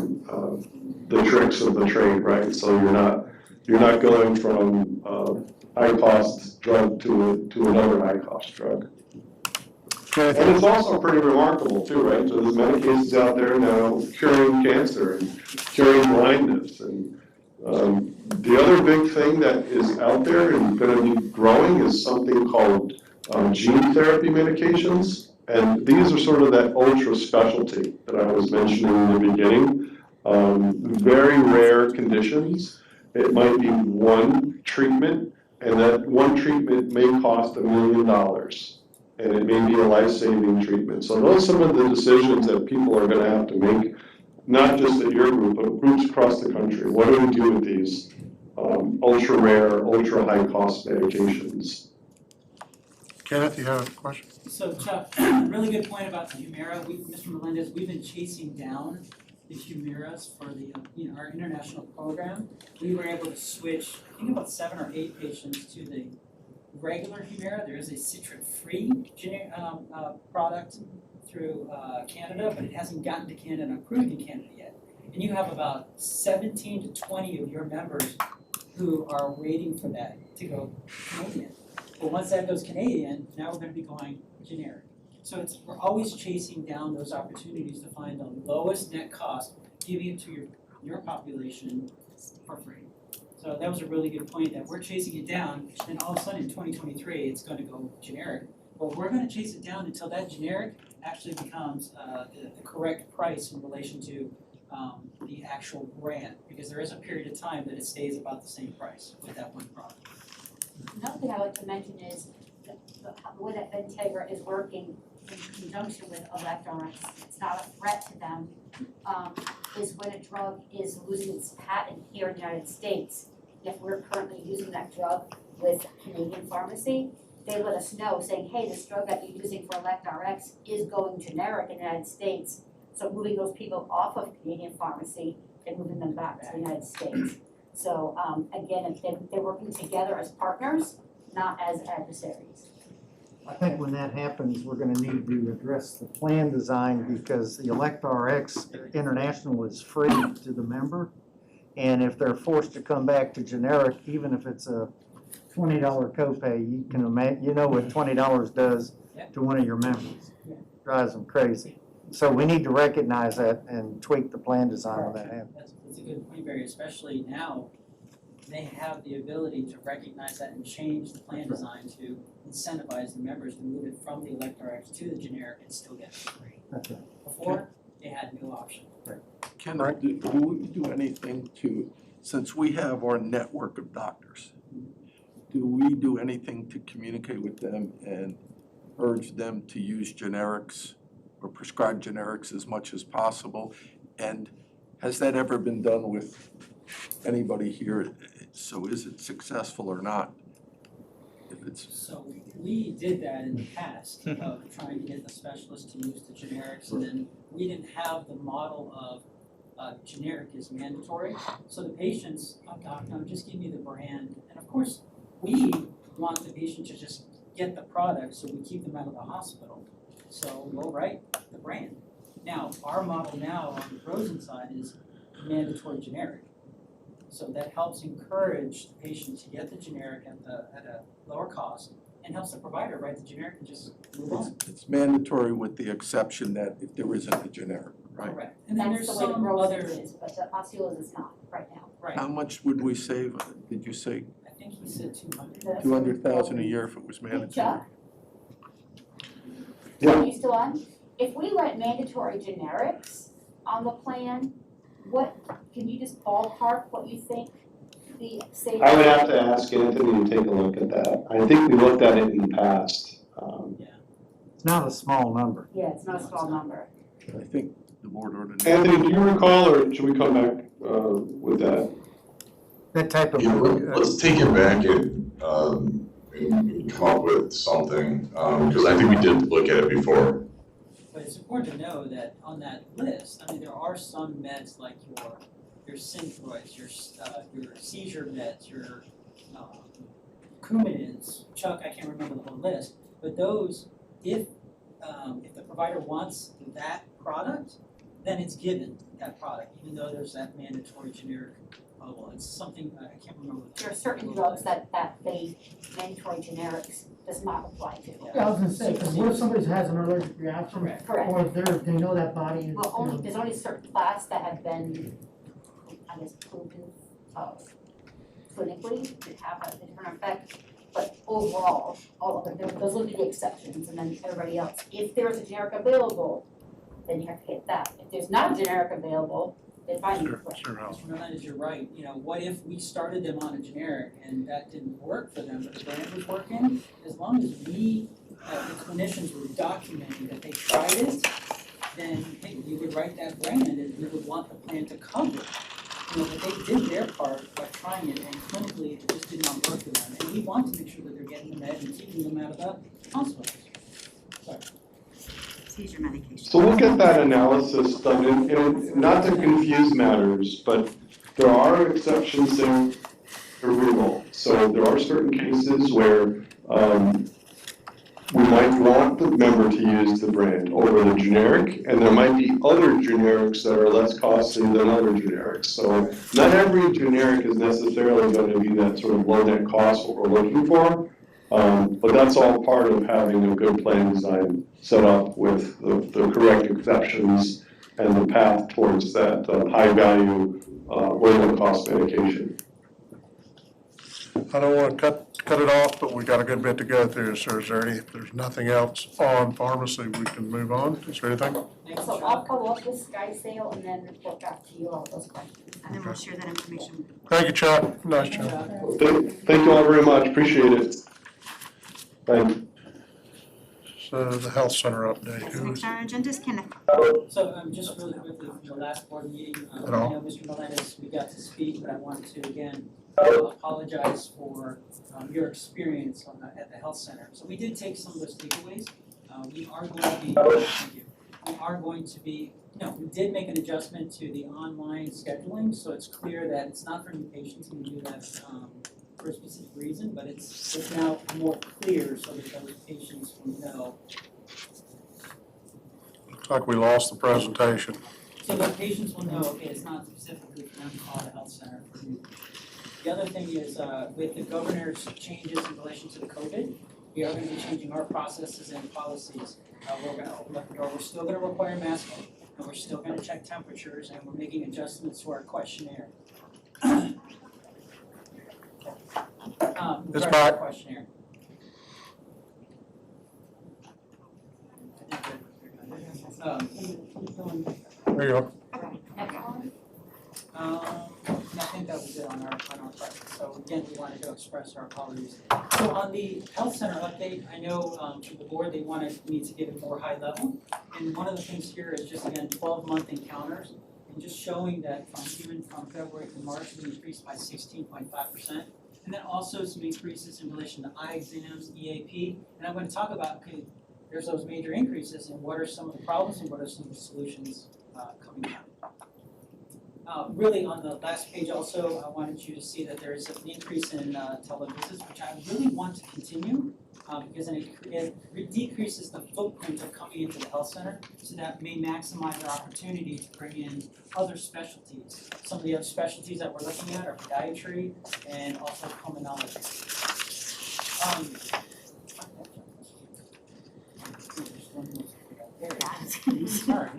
the tricks of the trade, right? So you're not going from high-cost drug to another high-cost drug. And it's also pretty remarkable too, right? So there's medications out there now curing cancer and curing blindness. And the other big thing that is out there and going to be growing is something called gene therapy medications. And these are sort of that ultra specialty that I was mentioning in the beginning. Very rare conditions. It might be one treatment, and that one treatment may cost $1 million. And it may be a life-saving treatment. So those are some of the decisions that people are going to have to make, not just at your group, but groups across the country. What do we do with these ultra-rare, ultra-high-cost medications? Kenneth, you have a question? So Chuck, really good point about the Humira. Mr. Melendez, we've been chasing down the Humiras for the our international program. We were able to switch, I think about 7 or 8 patients to the regular Humira. There is a citrate-free product through Canada, but it hasn't gotten to Canada and approved in Canada yet. And you have about 17 to 20 of your members who are waiting for that to go Canadian. But once that goes Canadian, now we're going to be going generic. So we're always chasing down those opportunities to find the lowest net cost, giving it to your population for free. So that was a really good point, that we're chasing it down, and all of a sudden in 2023, it's going to go generic Well, we're gonna chase it down until that generic actually becomes the correct price in relation to the actual brand, because there is a period of time that it stays about the same price with that one product. Another thing I'd like to mention is the way that Integra is working in conjunction with electronics, it's not a threat to them, is when a drug is losing its patent here in the United States. If we're currently using that drug with Canadian pharmacy, they let us know saying, hey, this drug that you're using for ElectRx is going generic in the United States. So moving those people off of Canadian pharmacy and moving them back to the United States. So again, they're working together as partners, not as adversaries. I think when that happens, we're gonna need to address the plan design because the ElectRx International is free to the member. And if they're forced to come back to generic, even if it's a $20 copay, you can imagine, you know what $20 does to one of your members. Drives them crazy. So we need to recognize that and tweak the plan design when that happens. That's a good point, Barry, especially now, they have the ability to recognize that and change the plan design to incentivize the members to move it from the ElectRx to the generic and still get it free. Okay. Before, they had no option. Ken, do we do anything to, since we have our network of doctors, do we do anything to communicate with them and urge them to use generics or prescribe generics as much as possible? And has that ever been done with anybody here? So is it successful or not? If it's, So we did that in the past of trying to get the specialists to use the generics, and then we didn't have the model of generic is mandatory. So the patients, oh doc, no, just give me the brand. And of course, we want the patient to just get the product, so we keep them out of the hospital. So we'll write the brand. Now, our model now on the frozen side is mandatory generic. So that helps encourage the patient to get the generic at a lower cost, and helps the provider write the generic and just move on. it's mandatory with the exception that if there isn't a generic, right? Correct. And then there's That's the way the some Rose other, is, but the Osceola is not right now. right, How much would we save? Did you say I think he said 200. 200,000 a year if it was Hey, mandatory? Chuck? Yeah. Are you still on? If we went mandatory generics on the plan, what, can you just ballpark what you think the savings? I would have to ask Anthony to take a look at that. I think we looked at it in the past. It's not a small number. Yeah, it's not a small number. I think the board ordered. Anthony, do you recall, or should we come back with that? That type of. Yeah, let's take it back and come up with something, because I think we did look at it before. But it's important to know that on that list, I mean, there are some meds like your Synthroids, your seizure meds, your Coumadins. Chuck, I can't remember the whole list, but those, if the provider wants that product, then it's given that product, even though there's that mandatory generic. Oh, well, it's something, I can't remember. There are certain drugs that they, mandatory generics does not apply to. Yeah, I was gonna say, because what if somebody has an allergic reaction? Correct. Correct. Or if they know that body is. Well, only, there's only a certain class that have been, I guess, proven, clinically to have a different effect. But overall, all of them, those would be the exceptions, and then everybody else. If there's a generic available, then you have to get that. If there's not a generic available, then fine. Sure, Mr. Melendez, you're right, you know, what if we started them on a generic and that didn't work for them, but the brand was working? As long as we, the clinicians were documenting that they tried it, then, hey, we would write that brand and we would want the plan to cover it. You know, but they did their part by trying it, and clinically, it just did not work for them. And we want to make sure that they're getting the med and keeping them out of the hospitals. Sorry. Seizure medication. So look at that analysis done, and not to confuse matters, but there are exceptions there for rule. So there are certain cases where we might want the member to use the brand over the generic, and there might be other generics that are less costly than other generics. So not every generic is necessarily going to be that sort of low net cost what we're looking for. But that's all part of having a good plan design set up with the correct exceptions and the path towards that high value, low cost medication. I don't want to cut it off, but we got a good bit to go through. So is there if there's nothing else on pharmacy, we can move on? Is there anything? So I'll follow up with Sky Sale and then report back to you all those questions. And then we'll share that information. Thank you, Chuck. Nice job. Thank you all very much, appreciate it. Bye. So the health center update. Who Next is on our agenda is Kenneth. So, just really quickly, from the last board meeting, I At all? know Mr. Melendez, we got to speak, but I want to again apologize for your experience at the health center. So we did take some of those takeaways. We are going to be, thank you. We are going to be, we did make an adjustment to the online scheduling, so it's clear that it's not for new patients, we do that for a specific reason, but it's now more clear so that those patients will know. Looks like we lost the presentation. So the patients will know, okay, it's not specifically for them to call the health center for new. The other thing is, with the governor's changes in relation to the COVID, we are gonna be changing our processes and policies. We're still gonna require masking, and we're still gonna check temperatures, and we're making adjustments to our questionnaire. It's regarding back. our questionnaire. There you go. I think that was it on our part. So again, we wanted to express our apologies. So on the health center update, I know the board, they wanted me to give it more high level. And one of the things here is just again, 12-month encounters and just showing that from February to March, we increased by 16.5%. And then also some increases in relation to eye exams, EAP. And I'm going to talk about, okay, there's those major increases and what are some of the problems and what are some of the solutions coming out. Really on the last page also, I wanted you to see that there is an increase in televisits, which I really want to continue because it decreases the footprint of coming into the health center, so that may maximize our opportunity to bring in other specialties. Some of the other specialties that we're looking at are podiatry and also pulmonology. Sorry.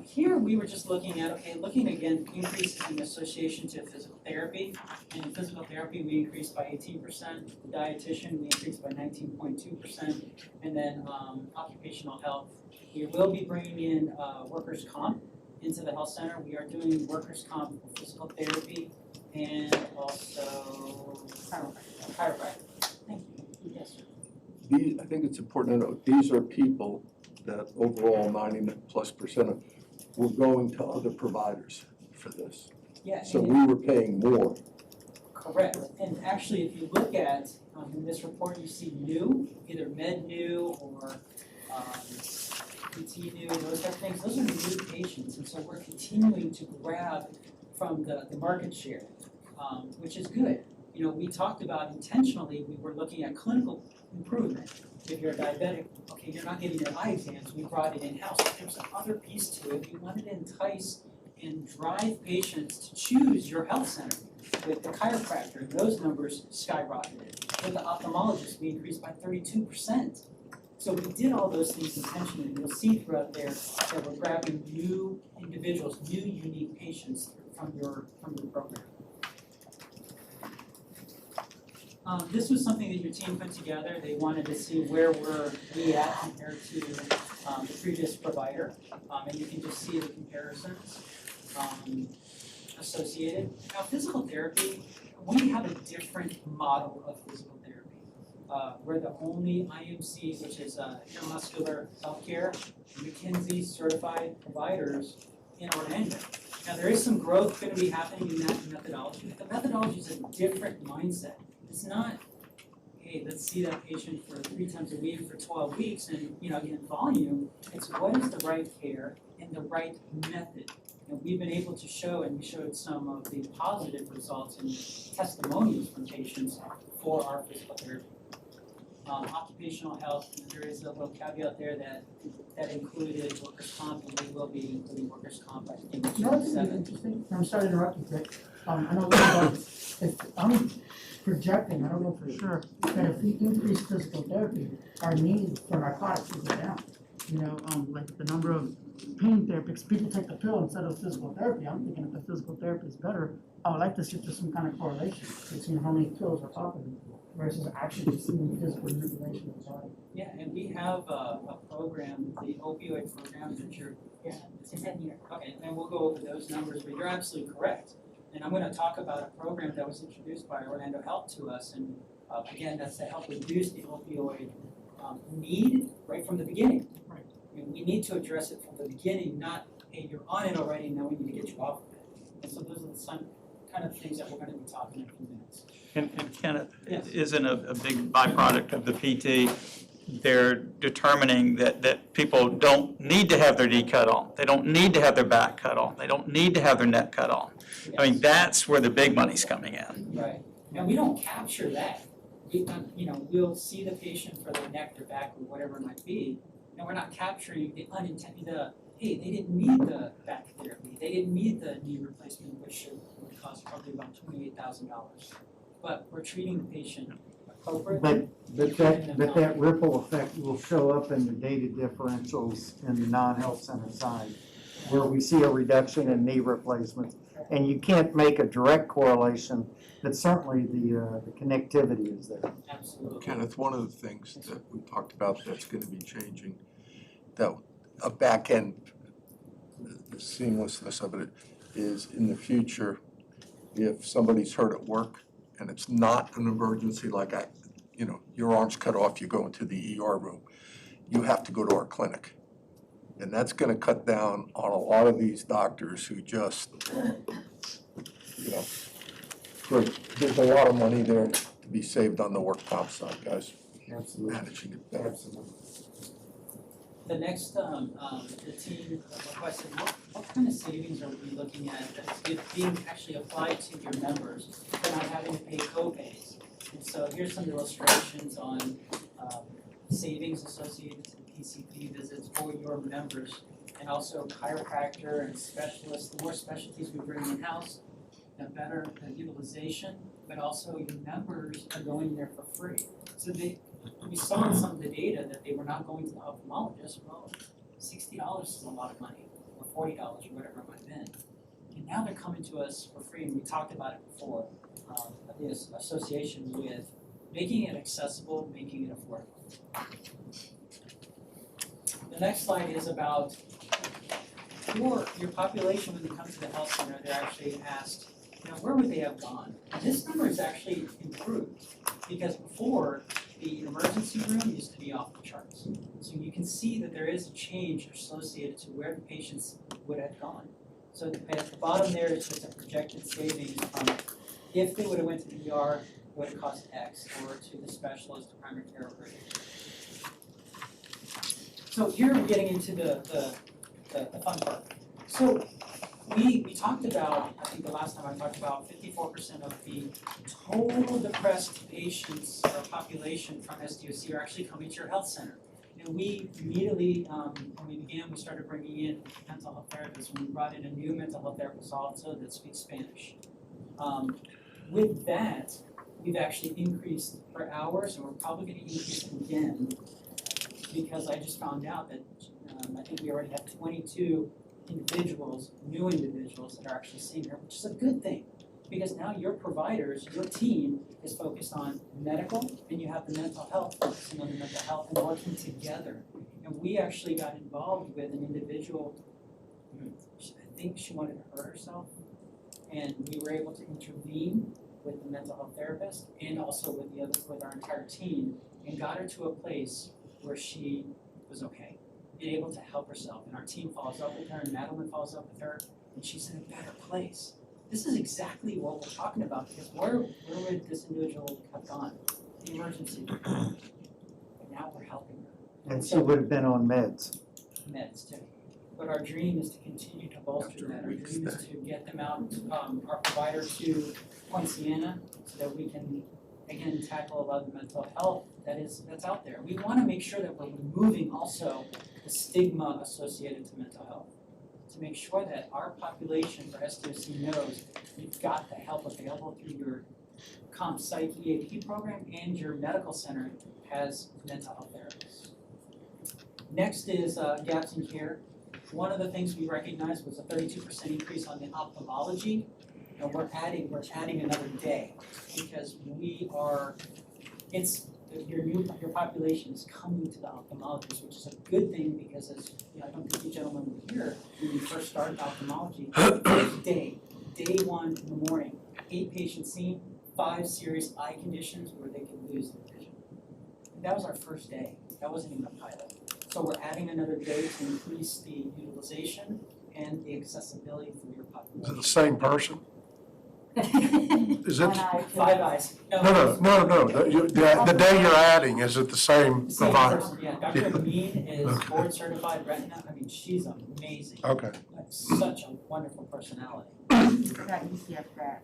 Here we were just looking at, looking again, increases in association to physical therapy. And in physical therapy, we increased by 18%. Dietitian, we increased by 19.2%. And then occupational health, we will be bringing in workers' comp into the health center. We are doing workers' comp for physical therapy and also chiropractic. Thank you. Yes, sir. I think it's important to note, these are people that overall 90+% of were going to other providers for this. Yeah. So we were paying more. Correct, and actually, if you look at, in this report, you see new, either med new or PT new, those type of things, those are new patients, and so we're continuing to grab from the market share, which is good. We talked about intentionally, we were looking at clinical improvement. If you're diabetic, okay, you're not getting your eye exams, we brought it in-house. There's another piece to it. We wanted to entice and drive patients to choose your health center. With the chiropractor, those numbers skyrocketed. With the ophthalmologist, we increased by 32%. So we did all those things intentionally. You'll see throughout there that we're grabbing new individuals, new unique patients from your program. This was something that your team put together. They wanted to see where were we at compared to the previous provider. And you can just see the comparisons associated. Now, physical therapy, we have a different model of physical therapy. We're the only IMC, which is neuromuscular healthcare, McKinsey certified providers in Orlando. Now, there is some growth going to be happening in that methodology, but the methodology is a different mindset. It's not, hey, let's see that patient for 3 times a week for 12 weeks and, get volume. It's what is the right care and the right method. And we've been able to show, and we showed some of the positive results and testimonials from patients for our physical therapy. Occupational health, there is a little caveat there that included workers' comp, and we will be including workers' comp, I think, in You know what's 7. interesting? I'm sorry to interrupt you, Dick. I know I'm projecting, I don't know for sure, that if we increase physical therapy, our need for narcotics will go down. like the number of pain therapists, people take the pill instead of physical therapy. I'm thinking if the physical therapy is better, I would like to see if there's some kind of correlation between how many pills are popping versus actually just seeing physical manipulation of the body. Yeah, and we have a program, the opioid program that you're, it's in here. Okay, and we'll go over those numbers, but you're absolutely correct. And I'm gonna talk about a program that was introduced by Orlando Health to us, and again, that's to help reduce the opioid need right from the beginning. Right. And we need to address it from the beginning, not, hey, you're on it already, now we need to get you off of it. And so those are the some kind of things that we're gonna be talking in a few minutes. And Kenneth, Yes. isn't a big byproduct of the PT, they're determining that people don't need to have their knee cut on. They don't need to have their back cut on. They don't need to have their neck cut on. I mean, that's where the big money's coming in. Right, and we don't capture that. We, we'll see the patient for their neck, their back, or whatever it might be, and we're not capturing the unintended, hey, they didn't need the back therapy, they didn't need the knee replacement, which would cost probably about $28,000. But we're treating the patient appropriately. But that ripple effect will show up in the data differentials in the non-health center side, where we see a reduction in knee replacements. And you can't make a direct correlation, but certainly the connectivity is there. Absolutely. Kenneth, one of the things that we talked about that's gonna be changing, that a back end, the seamlessness of it is in the future, if somebody's hurt at work and it's not an emergency, like your arm's cut off, you go into the ER room, you have to go to our clinic. And that's gonna cut down on a lot of these doctors who just, there's a lot of money there to be saved on the work comp side, guys. Absolutely. Managing it better. Absolutely. The next, the team requested, what kind of savings are we looking at that's being actually applied to your members for not having to pay co-pays? And so here's some illustrations on savings associated to PCP visits for your members, and also chiropractor and specialists. The more specialties we bring in-house, the better the utilization, but also your members are going there for free. So we saw in some of the data that they were not going to the ophthalmologist. Well, $60 is a lot of money, or $40 or whatever it might have been. And now they're coming to us for free, and we talked about it before, this association with making it accessible, making it affordable. The next slide is about your population when they come to the health center. They're actually asked, where would they have gone? And this number is actually improved, because before, the emergency room used to be off the charts. So you can see that there is a change associated to where the patients would have gone. So at the bottom there is just a projected savings from if they would have went to the ER, it would have cost X, or to the specialist, the primary care provider. So here we're getting into the fun part. So we talked about, I think the last time I talked about 54% of the total depressed patients or population from SDOC are actually coming to your health center. And we immediately, when we began, we started bringing in mental health therapists. We brought in a new mental health therapist also that speaks Spanish. With that, we've actually increased per hour, so we're probably going to increase it again, because I just found out that I think we already have 22 individuals, new individuals that are actually seeing her, which is a good thing, because now your providers, your team is focused on medical, and you have the mental health, focusing on the mental health and working together. And we actually got involved with an individual, I think she wanted to hurt herself, and we were able to intervene with the mental health therapist and also with our entire team, and got her to a place where she was okay, being able to help herself. And our team follows up with her, and Madeline follows up with her, and she's in a better place. This is exactly what we're talking about, because where would this individual have gone? The emergency room. But now we're helping her. And she would have been on meds. Meds too. But our dream is to continue to bolster that. Our dream is to get them out, our provider to Poinciana, so that we can, again, tackle a lot of the mental health that's out there. We want to make sure that we're removing also the stigma associated to mental health, to make sure that our population for SDOC knows you've got the help available through your comp psych EAP program, and your medical center has mental health therapists. Next is gaps in care. One of the things we recognized was a 32% increase on the ophthalmology. And we're adding another day because your population is coming to the ophthalmologist, which is a good thing because as I don't think you gentlemen were here when we first started ophthalmology. First day 1 in the morning, 8 patients seen, 5 serious eye conditions where they could lose their vision. And that was our first day. That wasn't even a pilot. So we're adding another day to increase the utilization and the accessibility for your Is it population. the same person? Is it? 5 eyes. No. The day you're adding, is it the same Same provider? person, yeah. Dr. Amin is board certified retina. I mean, she's amazing. Okay. Such a wonderful personality. Got UCF grad.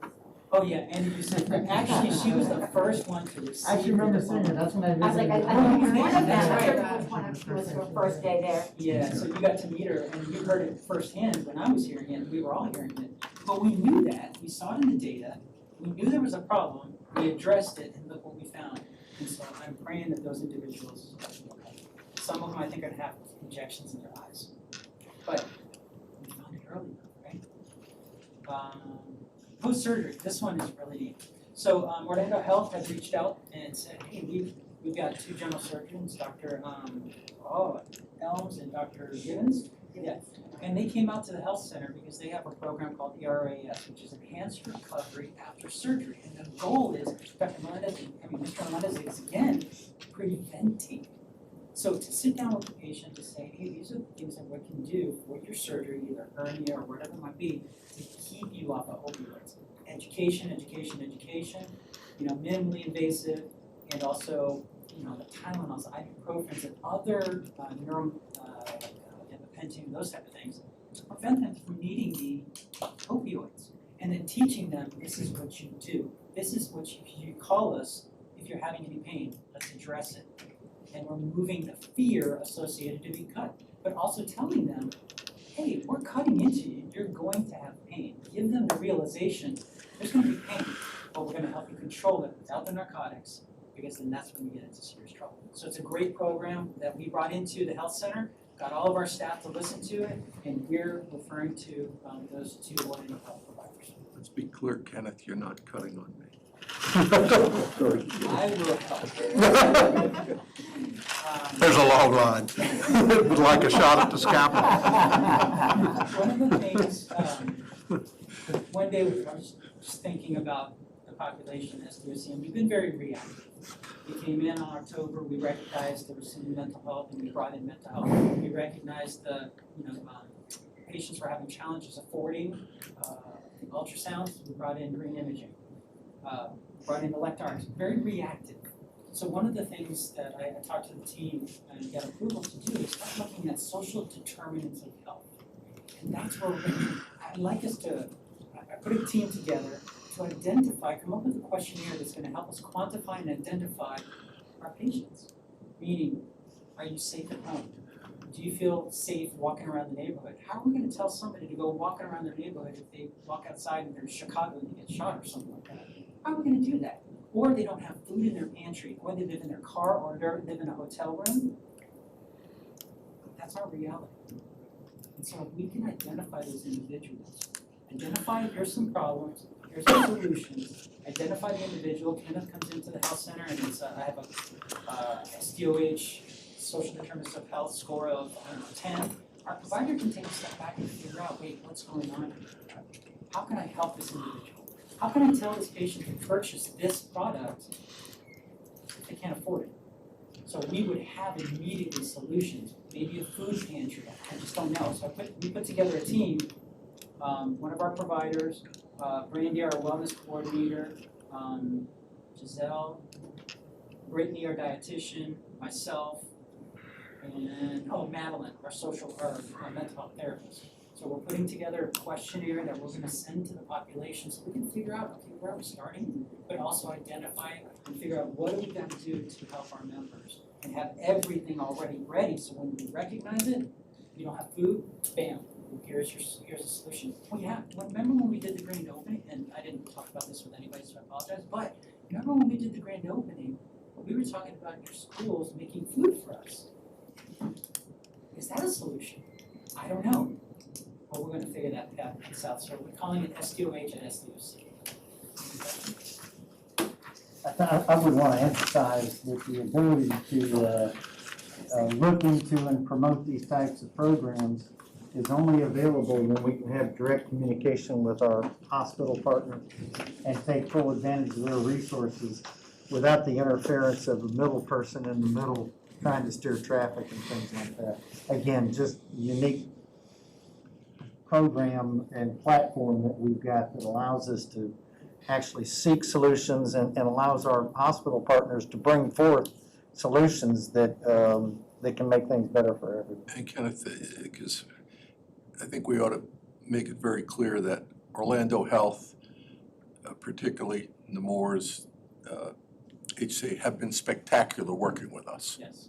Oh, yeah, and you said, actually, she was the first one to receive. I actually remember seeing it, that's when I I was like, visited. I don't hear one of them. I don't know which one of you was her first day there. Yeah, so you got to meet her, and you heard it firsthand when I was hearing it, we were all hearing it. But we knew that, we saw it in the data, we knew there was a problem, we addressed it, and look what we found. And so I'm praying that those individuals, some of them I think are gonna have injections in their eyes. But we found it early, right? Post-surgery, this one is really neat. So Orlando Health has reached out and said, hey, we've got 2 general surgeons, Dr. Elms and Dr. Gibbons. Yeah. And they came out to the health center because they have a program called ERAS, which is Enhanced Recovery After Surgery. And the goal is, Mr. Melendez is again preventing. So to sit down with the patient to say, hey, these are the things that we can do for your surgery, either hernia or whatever it might be, to keep you off of opioids. Education, minimally invasive, and also, the Tylenols, ibuprofens, and other gabapentin, those type of things, to prevent them from needing the opioids. And then teaching them, this is what you do. This is what you call us if you're having any pain. Let's address it. And removing the fear associated to being cut, but also telling them, hey, we're cutting into you, you're going to have pain. Give them the realization, there's gonna be pain, but we're gonna help you control it without the narcotics, because then that's when we get into serious trouble. So it's a great program that we brought into the health center, got all of our staff to listen to it, and we're referring to those 2 Orlando health providers. Let's be clear, Kenneth, you're not cutting on me. I will help. There's a long line. It was like a shot at the scalpel. One of the things, one day I was just thinking about the population as we see, and we've been very reactive. We came in on October, we recognized there was some mental health, and we brought in mental health. We recognized the, patients were having challenges affording ultrasounds, we brought in green imaging. Brought in electronics, very reactive. So one of the things that I talked to the team and got approval to do is start looking at social determinants of health. And that's where I'd like us to, I put a team together to identify, come up with a questionnaire that's gonna help us quantify and identify our patients. Meaning, are you safe at home? Do you feel safe walking around the neighborhood? How are we gonna tell somebody to go walking around their neighborhood if they walk outside and they're in Chicago and they get shot or something like that? How are we gonna do that? Or they don't have food in their pantry, or they live in their car, or they live in a hotel room. That's our reality. And so if we can identify those individuals, identify here's some problems, here's the solutions, identify the individual. Kenneth comes into the health center and it's, I have a SDOH, social determinants of health score of 10. Our provider can take a step back and figure out, wait, what's going on here? How can I help this individual? How can I tell this patient to purchase this product if they can't afford it? So we would have immediately solutions, maybe a food pantry, I just don't know. So we put together a team, one of our providers, Brandy, our wellness coordinator, Giselle, Brittany, our dietitian, myself, and Madeline, our mental health therapist. So we're putting together a questionnaire that we're gonna send to the population so we can figure out, okay, where are we starting? But also identify and figure out what do we gotta do to help our members and have everything already ready, so when we recognize it, you don't have food, bam, here's a solution. Remember when we did the grand opening, and I didn't talk about this with anybody, so I apologize, but remember when we did the grand opening, we were talking about your schools making food for us. that a solution? I don't know. But we're gonna figure that piece out, so we're calling it SDOH and SDOC. I would want to emphasize that the ability to look into and promote these types of programs is only available when we can have direct communication with our hospital partners and take full advantage of their resources without the interference of a middle person in the middle trying to steer traffic and things like that. Again, just unique program and platform that we've got that allows us to actually seek solutions and allows our hospital partners to bring forth solutions that can make things better for everyone. And Kenneth, because I think we ought to make it very clear that Orlando Health, particularly Nemours, HCA, have been spectacular working with us. Yes.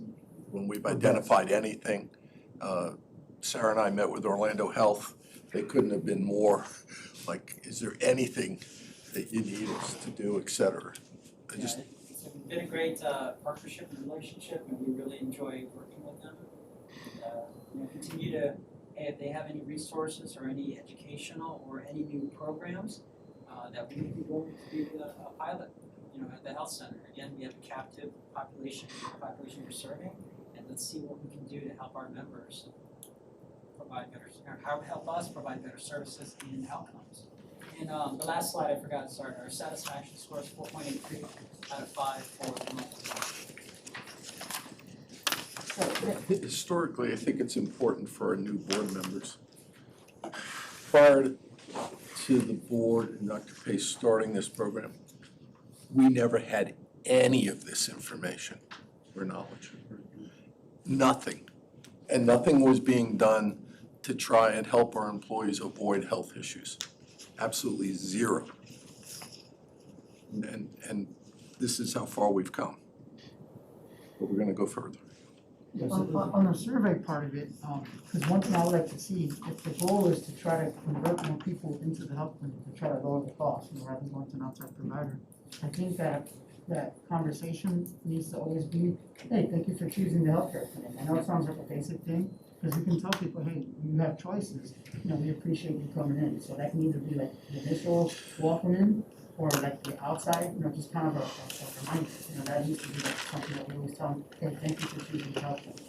When we've identified anything, Sarah and I met with Orlando Health. They couldn't have been more like, is there anything that you need us to do, et cetera? It's been a great partnership and relationship, and we really enjoy working with them. Continue to, if they have any resources or any educational or any new programs, that we would be willing to do a pilot, at the health center. Again, we have a captive population we're serving, and let's see what we can do to help our members provide better, or help us provide better services and outcomes. And the last slide I forgot, sorry, our satisfaction score is 4.83 out of 5 for the month. Historically, I think it's important for our new board members. Prior to the board and Dr. Pace starting this program, we never had any of this information or knowledge. Nothing. And nothing was being done to try and help our employees avoid health issues. Absolutely zero. And this is how far we've come. But we're gonna go further. On the survey part of it, because one thing I would like to see, if the goal is to try to convert more people into the health clinic, to try to lower the cost, rather than going to an outside provider, I think that conversation needs to always be, hey, thank you for choosing the healthcare clinic. I know it sounds like a basic thing, because we can tell people, hey, you have choices, we appreciate you coming in. So that can either be like the initial welcome in, or like the outside, just kind of a reminder. That needs to be like something that we always tell them, hey, thank you for choosing the health clinic.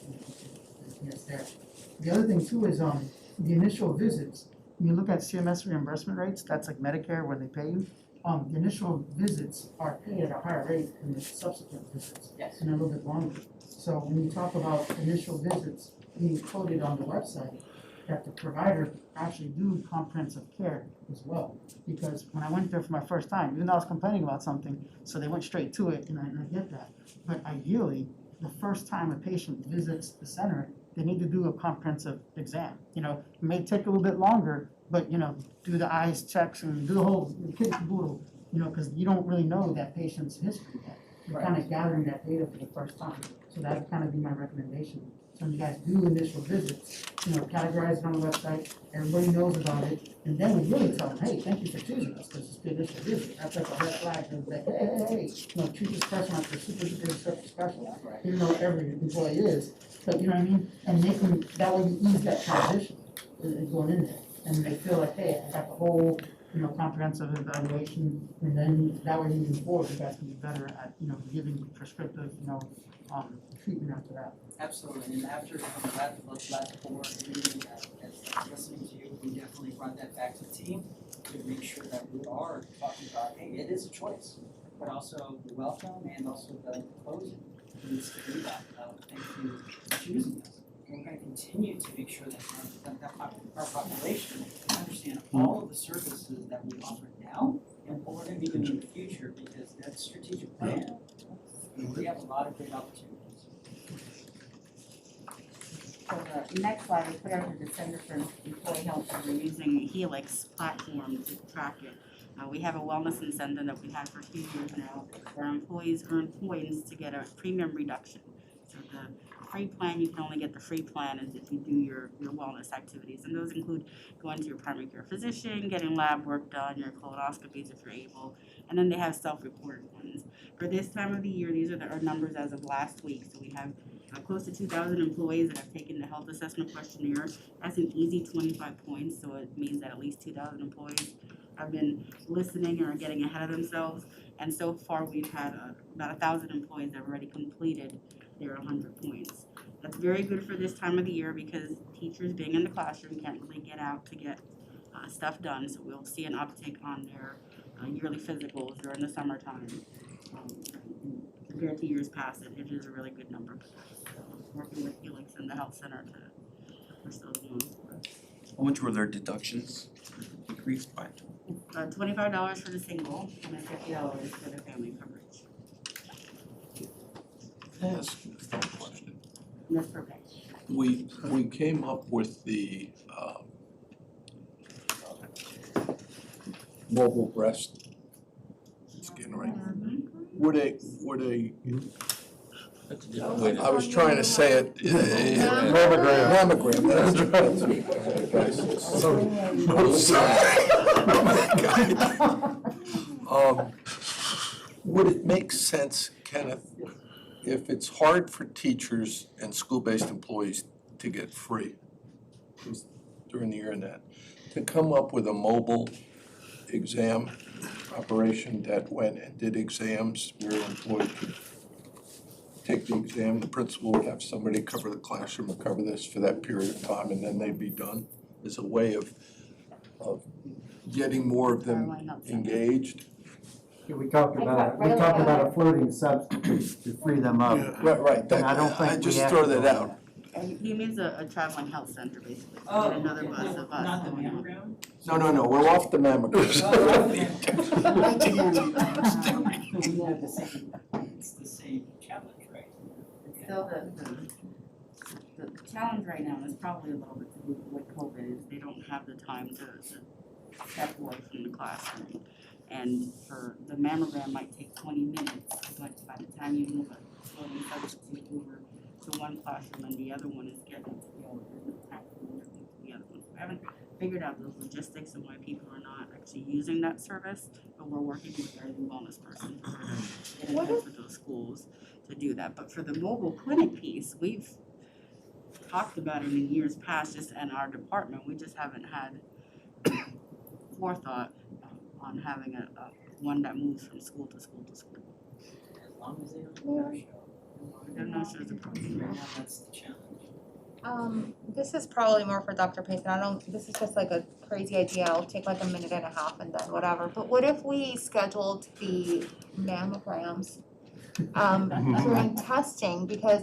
It's there. The other thing too is the initial visits. When you look at CMS reimbursement rates, that's like Medicare where they pay you. The initial visits are paid at a higher rate than the subsequent visits. Yes. And a little bit longer. So when you talk about initial visits being quoted on the website, that the provider actually do comprehensive care as well. Because when I went there for my first time, even though I was complaining about something, so they went straight to it, and I get that. But ideally, the first time a patient visits the center, they need to do a comprehensive exam. It may take a little bit longer, but do the eyes checks and do the whole kit and caboodle, because you don't really know that patient's history yet. You're kind of gathering that data for the first time. So that would kind of be my recommendation. So when you guys do initial visits, categorize it on the website, everybody knows about it, and then we really tell them, hey, thank you for choosing us, because it's the initial visit. That's like a red flag, and like, hey, treat this person like they're super special, even though every employee is, but you know what I mean? And they can, that way you ease that transition going in there, and they feel like, hey, I got the whole, comprehensive evaluation, and then that way moving forward, you guys can be better at, giving prescriptive, treatment after that. Absolutely, and after the last board meeting, as listening to you, we definitely run that back to the team to make sure that we are talking about, hey, it is a choice, but also the welcome and also the closing needs to be that. Thank you for choosing us. And we're going to continue to make sure that our population understand all of the services that we offer now and what we're going to be doing in the future, because that strategic plan, we have a lot of great opportunities. So the next slide, we put out the Center for Employee Health, and we're using a Helix platform to track it. We have a wellness incentive that we've had for a few years now, where employees earn points to get a premium reduction. So the free plan, you can only get the free plan is if you do your wellness activities. And those include going to your primary care physician, getting lab work done, your colonoscopies if you're able, and then they have self-reported ones. For this time of the year, these are our numbers as of last week. So we have close to 2,000 employees that have taken the health assessment questionnaire. That's an easy 25 points, so it means that at least 2,000 employees have been listening or getting ahead of themselves. And so far, we've had about 1,000 employees that have already completed their 100 points. That's very good for this time of the year because teachers being in the classroom can't really get out to get stuff done. So we'll see an uptick on their yearly physicals during the summertime. Compared to years past, it is a really good number. So working with Helix and the health center to push those along. How much were their deductions increased by? $25 for the single and then $50 for the family coverage. Can I ask a question? And that's per page. We came up with the mobile breast skin, right? Would a That's a different way I was trying to say it. Mammogram. Mammogram, that's would it make sense, Kenneth, if it's hard for teachers and school-based employees to get free during the year and that, to come up with a mobile exam operation that went and did exams where an employee could take the exam, the principal would have somebody cover the classroom or cover this for that period of time, and then they'd be done, as a way of getting more of them engaged. Yeah, we talked about a floating substitute to free them up. Right, And I don't think I we just have throw to that go out. He means a traveling health center, basically. Oh, And another bus of us. not the going out. mammogram? No, we're off the mammogram. We have the same, it's the same challenge, right? Still, the challenge right now is probably a little bit to do with COVID, is they don't have the time to step away from the classroom. And for the mammogram might take 20 minutes, but by the time you move a floating substitute over to one classroom and the other one is scheduled to go, there's no time to move to the other one. So I haven't figured out those logistics and why people are not actually using that service, but we're working with our new wellness person to get in touch with those schools to do that. But for the mobile clinic piece, we've talked about it in years past, just in our department, we just haven't had forethought on having a one that moves from school to school to school. As long as they don't show. They're not sure it's a problem. Right now, that's the challenge. This is probably more for Dr. Payson. This is just like a crazy idea. I'll take like a minute and a half and then whatever. But what if we scheduled the mammograms during testing? Because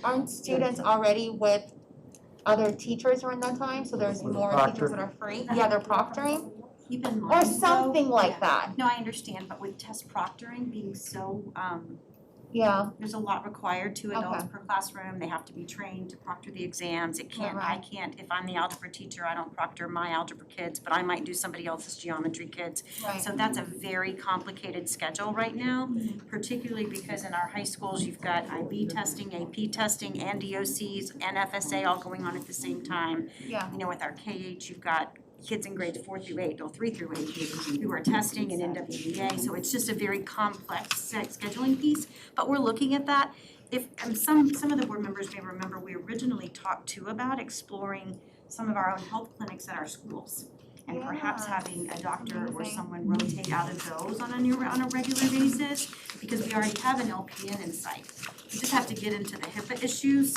aren't students already with other teachers during that time? So there's more teachers that are free? Yeah, they're proctoring? Keep in mind. Or something though, like yeah. that. No, I understand, but with test proctoring being so, Yeah, there's a lot required to adults Okay. per classroom. They have to be trained to proctor the exams. It can't, Right. I can't, if I'm the algebra teacher, I don't proctor my algebra kids, but I might do somebody else's geometry kids. right. So that's a very complicated schedule right now, particularly because in our high schools, you've got IB testing, AP testing, and DOCs, and FSA all going on at the same time. Yeah. You know, with our KH, you've got kids in grades 4 through 8, or 3 through 8, who are testing in NWBA, so it's just a very complex scheduling piece, but we're looking at that. If, some of the board members may remember, we originally talked too about exploring some of our own health clinics at our schools, and perhaps Yeah. having a doctor or Amazing. someone rotate out of those on a regular basis, because we already have an LPN in sight. We just have to get into the HIPAA issues,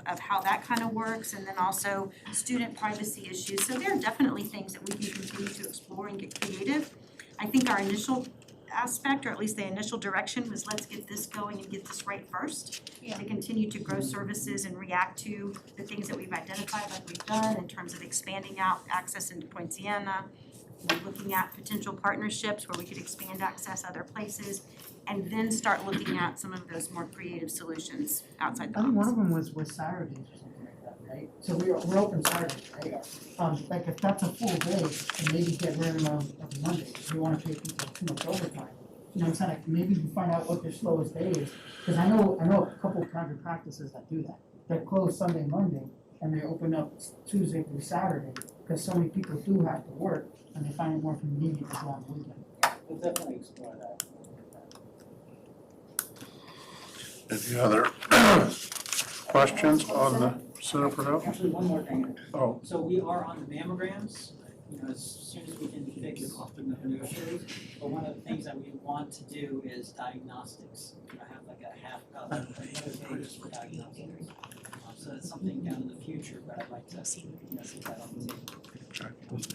of how that kind of works, and then also student privacy issues. So there are definitely things that we can continue to explore and get creative. I think our initial aspect, or at least the initial direction, was let's get this going and get this right first. Yeah. To continue to grow services and react to the things that we've identified like we've done in terms of expanding out access into Point Siena, looking at potential partnerships where we could expand access other places, and then start looking at some of those more creative solutions outside the I think one box. of them was Saturdays or something like that, right? So we're open Saturdays, right? Like if that's a full day, and maybe get rid of Monday, if we wanna pay people too much overtime. You know what I'm saying, like maybe we find out what their slowest day is, cause I know a couple of private practices that do that. They close Sunday, Monday, and they open up Tuesday through Saturday, cause so many people do have to work, and they find it more convenient to go on the weekend. We'll definitely explore that. Any other questions on the Center for Health? Actually, one more thing. Oh, So we are on the mammograms, as soon as we can fix the no-shows. But one of the things that we want to do is diagnostics. I have like a half another page for diagnostics. So it's something down in the future, but I'd like to, see that on the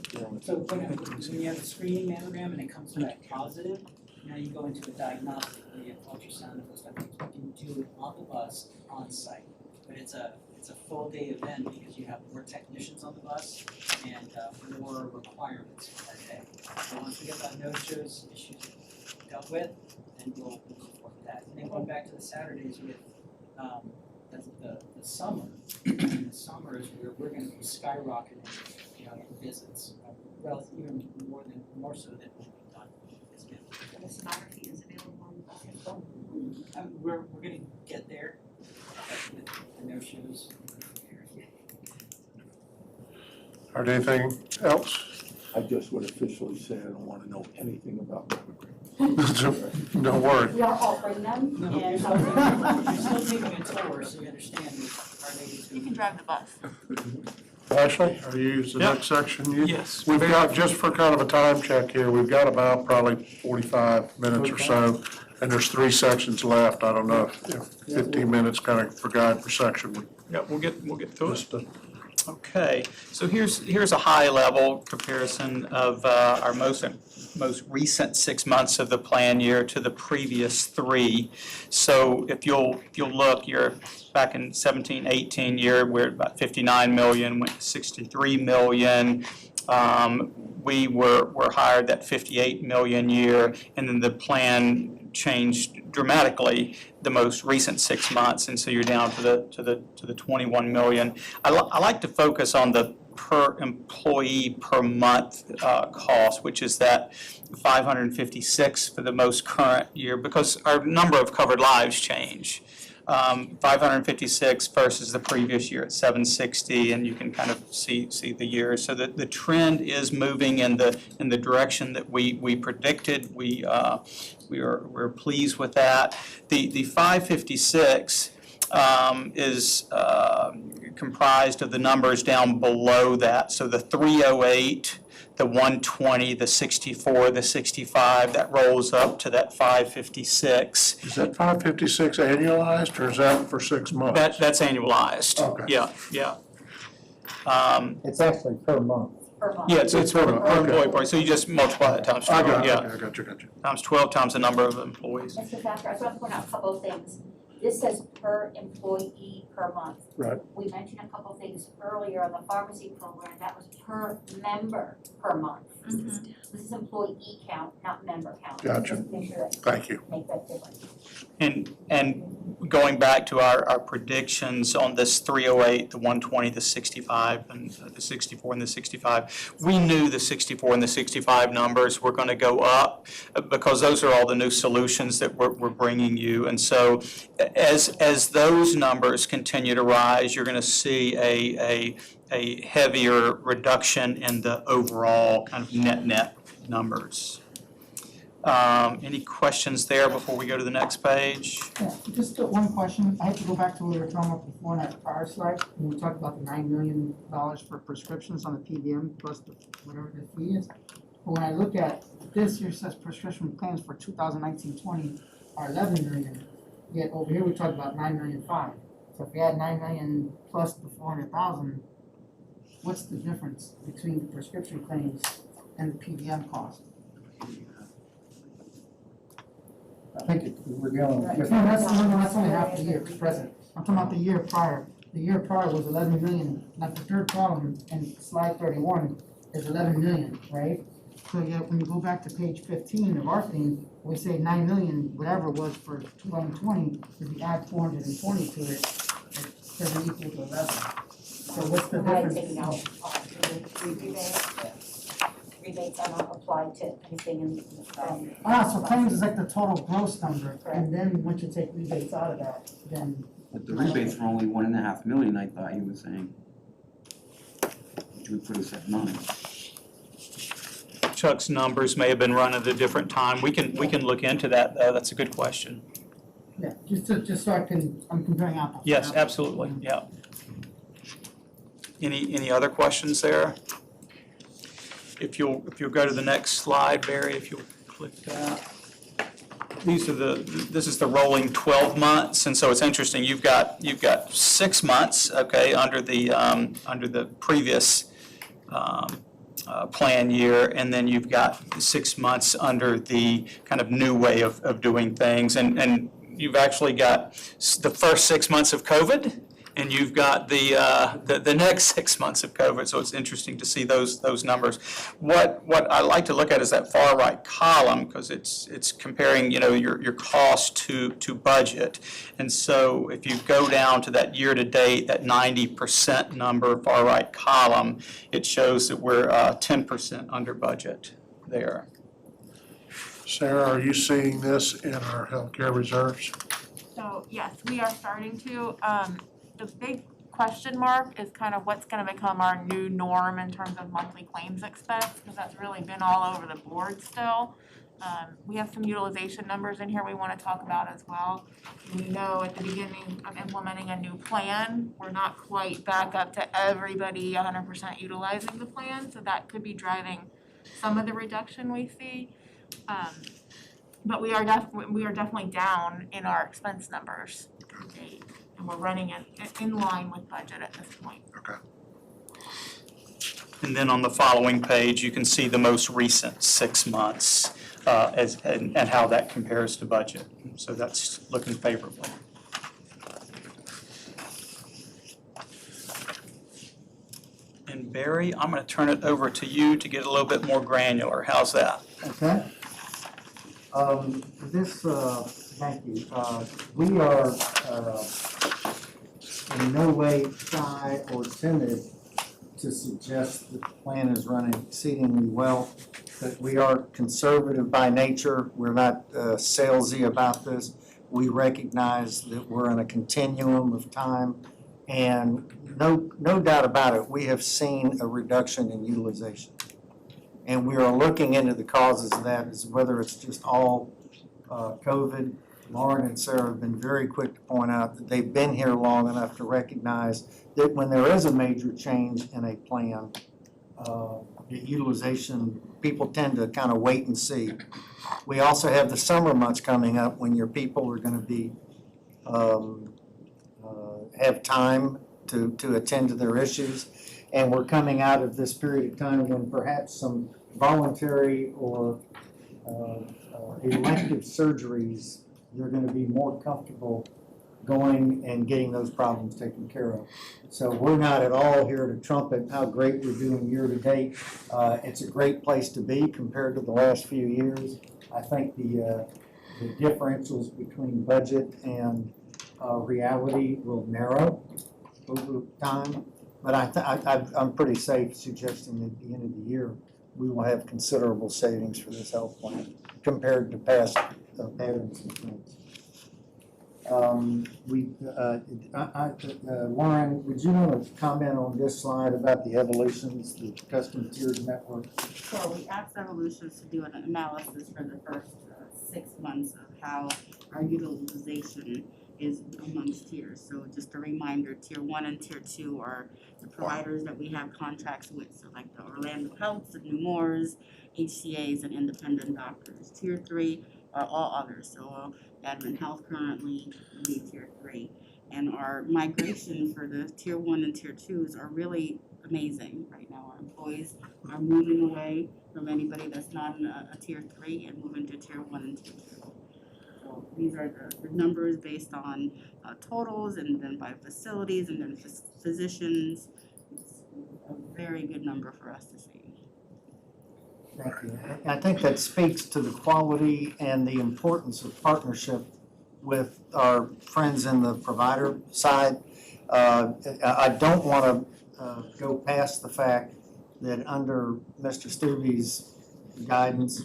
table. So when you have a screening mammogram and it comes back positive, now you go into a diagnostic, where you have ultrasound and those type of things. You can do it on the bus, on site. But it's a full day event because you have more technicians on the bus and more requirements for that day. So once we get that no-shows issues dealt with, then we'll support that. And then going back to the Saturdays with the summer, the summer is where we're gonna be skyrocketing, in visits, even more so than what we've done this year. The sonography is available on the bus as well. We're gonna get there with the no-shows. or anything else? I just would officially say I don't wanna know anything about mammograms. Don't worry. We are offering them No, and. you're still taking a tour, so you understand our ladies. You can drive the bus. Ashley, are you the Yep. next section? You- Yes. We've got, just for kind of a time check here, we've got about probably 45 minutes or so, and there's 3 sections left. I don't know if 15 minutes kind of for guide per section would Yeah, we'll get through it. just, Okay, so here's a high-level comparison of our most recent 6 months of the plan year to the previous 3. So if you'll look, you're back in 17-18 year, we're at about 59 million, went to 63 million. We were hired that 58 million year, and then the plan changed dramatically the most recent 6 months, and so you're down to the 21 million. I like to focus on the per employee per month cost, which is that 556 for the most current year, because our number of covered lives change. 556 versus the previous year at 760, and you can kind of see the years. So the trend is moving in the direction that we predicted. We're pleased with that. The 556 is comprised of the numbers down below that. So the 308, the 120, the 64, the 65, that rolls up to that 556. is that 556 annualized, or is that for 6 months? That's annualized. Okay. Yeah. It's actually per month. Per month. Yeah, it's per employee part, so you just multiply that times I 12, got yeah. you, I got you. Times 12 times the number of employees. Mr. Thacker, I just want to point out a couple of things. This says per employee per month. Right. We mentioned a couple of things earlier on the pharmacy program, that was per member per month. This is employee count, not member count. Gotcha. Just make sure that, Thank you. make that difference. And going back to our predictions on this 308, the 120, the 65, and the 64 and the 65, we knew the 64 and the 65 numbers were going to go up because those are all the new solutions that we're bringing you. And so as those numbers continue to rise, you're going to see a heavier reduction in the overall kind of net numbers. Any questions there before we go to the next page? Yeah, just one question. I have to go back to what we were talking about before in that prior slide, when we talked about the $9 million for prescriptions on the PBM plus the, whatever the fee is. But when I look at this year, says prescription plans for 2019-20 are 11 million. Yet over here, we talked about 9,000,005. So if we add 9 million plus the 400,000, what's the difference between the prescription claims and the PBM cost? I think we're dealing with. No, that's only half the year, present. I'm talking about the year prior. The year prior was 11 million, like the third column in slide 31 is 11 million, right? So yet when you go back to page 15 of our thing, we say 9 million, whatever it was for 2020, if you add 420 to it, it doesn't equal to 11. So what's the Right, difference? taking out, rebates are not applied to anything in the. So claims is like the total gross number, and then once you take rebates out of that, then. But the rebates were only 1.5 million, I thought you were saying. Which would put us at 9. Chuck's numbers may have been run at a different time. We can look into that, though. That's a good question. Yeah, just so I'm comparing apples. to Yes, apples. absolutely, yeah. Any other questions there? If you'll go to the next slide, Barry, if you'll click that. This is the rolling 12 months, and so it's interesting, you've got 6 months, okay, under the previous plan year, and then you've got 6 months under the kind of new way of doing things, and you've actually got the first 6 months of COVID, and you've got the next 6 months of COVID, so it's interesting to see those numbers. What I like to look at is that far right column, because it's comparing, your cost to budget. And so if you go down to that year to date, that 90% number, far right column, it shows that we're 10% under budget there. Sarah, are you seeing this in our healthcare reserves? So yes, we are starting to. The big question mark is kind of what's gonna become our new norm in terms of monthly claims expense, because that's really been all over the board still. We have some utilization numbers in here we wanna talk about as well. We know at the beginning of implementing a new plan, we're not quite back up to everybody 100% utilizing the plan, so that could be driving some of the reduction we see. But we are definitely down in our expense numbers to date, and we're running in line with budget at this point. Okay. And then on the following page, you can see the most recent 6 months and how that compares to budget. So that's looking favorably. And Barry, I'm going to turn it over to you to get a little bit more granular. How's that? Okay. Thank you. We are in no way shy or timid to suggest that the plan is running exceedingly well, but we are conservative by nature. We're not salesy about this. We recognize that we're in a continuum of time, and no doubt about it, we have seen a reduction in utilization. And we are looking into the causes of that, as whether it's just all COVID. Lauren and Sarah have been very quick to point out that they've been here long enough to recognize that when there is a major change in a plan, the utilization, people tend to kind of wait and see. We also have the summer months coming up when your people are going to be have time to attend to their issues. And we're coming out of this period of time when perhaps some voluntary or elective surgeries, they're going to be more comfortable going and getting those problems taken care of. So we're not at all here to trumpet how great we're doing year to date. It's a great place to be compared to the last few years. I think the differentials between budget and reality will narrow over time. But I'm pretty safe suggesting that at the end of the year, we will have considerable savings for this health plan compared to past patterns and trends. Lauren, would you want to comment on this slide about the evolutions, the custom tiered network? So we asked Evolutions to do an analysis for the first 6 months of how our utilization is amongst tiers. So just a reminder, tier 1 and tier 2 are the providers that we have contracts with, so like the Orlando Health, the New Moors, HCAs, and independent doctors. Tier 3 are all others, so Advent Health currently would be tier 3. And our migration for the tier 1 and tier 2s are really amazing right now. Our employees are moving away from anybody that's not in a tier 3 and moving to tier 1 and tier 2. So these are the numbers based on totals, and then by facilities, and then physicians. It's a very good number for us to see. Thank you. I think that speaks to the quality and the importance of partnership with our friends in the provider side. I don't want to go past the fact that under Mr. Stubbe's guidance,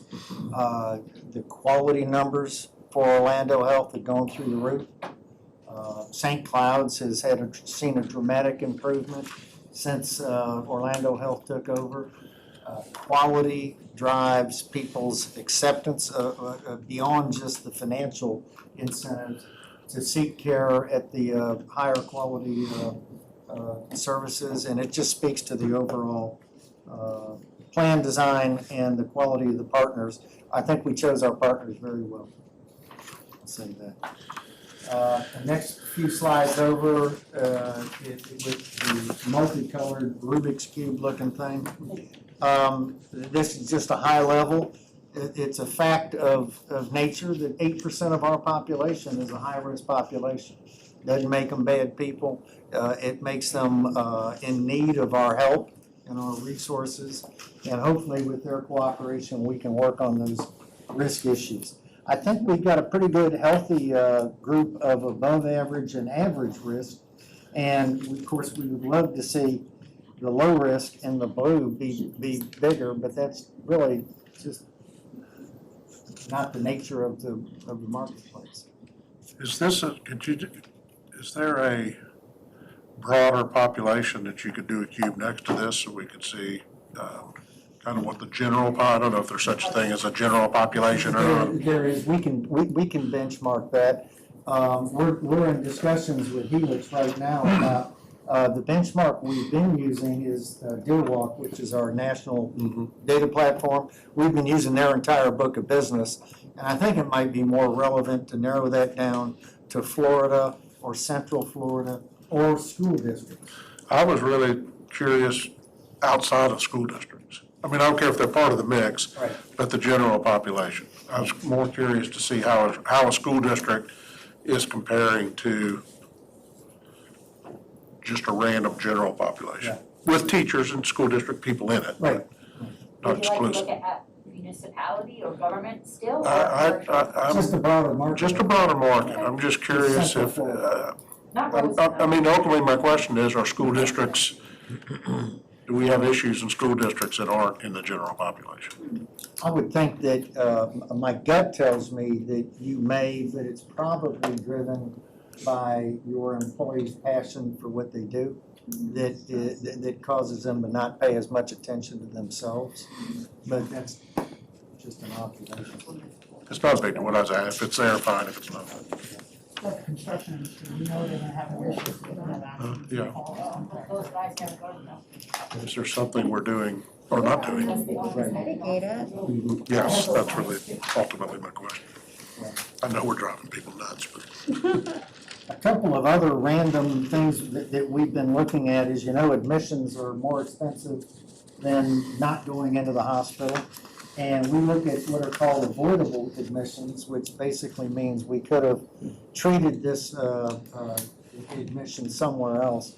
the quality numbers for Orlando Health have gone through the roof. St. Cloud's has seen a dramatic improvement since Orlando Health took over. quality drives people's acceptance beyond just the financial incentives to seek care at the higher quality services, and it just speaks to the overall plan design and the quality of the partners. I think we chose our partners very well. I'll say that. The next few slides over, with the multicolored Rubik's Cube looking thing. This is just a high level. It's a fact of nature that 8% of our population is a high-risk population. Doesn't make them bad people. It makes them in need of our help and our resources. And hopefully with their cooperation, we can work on those risk issues. I think we've got a pretty good, healthy group of above average and average risk. And of course, we would love to see the low risk and the blue be bigger, but that's really just not the nature of the marketplace. Is there a broader population that you could do a cube next to this so we could see kind of what the general, I don't know if there's such a thing as a general population or not. There is, we can benchmark that. We're in discussions with Helix right now about the benchmark we've been using is DeerWalk, which is our national data platform. We've been using their entire book of business, and I think it might be more relevant to narrow that down to Florida or Central Florida or school districts. I was really curious outside of school districts. I mean, I don't care if they're part of the mix, Right. but the general population. I was more curious to see how a school district is comparing to just a random general population. With teachers and school district people in it. Right. Not Would you like to exclusive. look at municipality or government still? or I'm Just a broader market. just a broader market. I'm just curious if, Not I mean, ultimately, my question is, are school districts, do we have issues in school districts that aren't in the general population? I would think that, my gut tells me that you may, but it's probably driven by your employees' passion for what they do, that causes them to not pay as much attention to themselves. But that's just an observation. It's not a big deal. What I was asking, if it's there, fine. If it's not, Like construction industry, we know they're gonna have an issue with that. yeah. Those guys gotta go now. Is there something we're doing or not doing? Mitigate it. Yes, that's really ultimately my question. I know we're driving people nuts, but. A couple of other random things that we've been looking at is, admissions are more expensive than not going into the hospital. And we look at what are called avoidable admissions, which basically means we could have treated this admission somewhere else.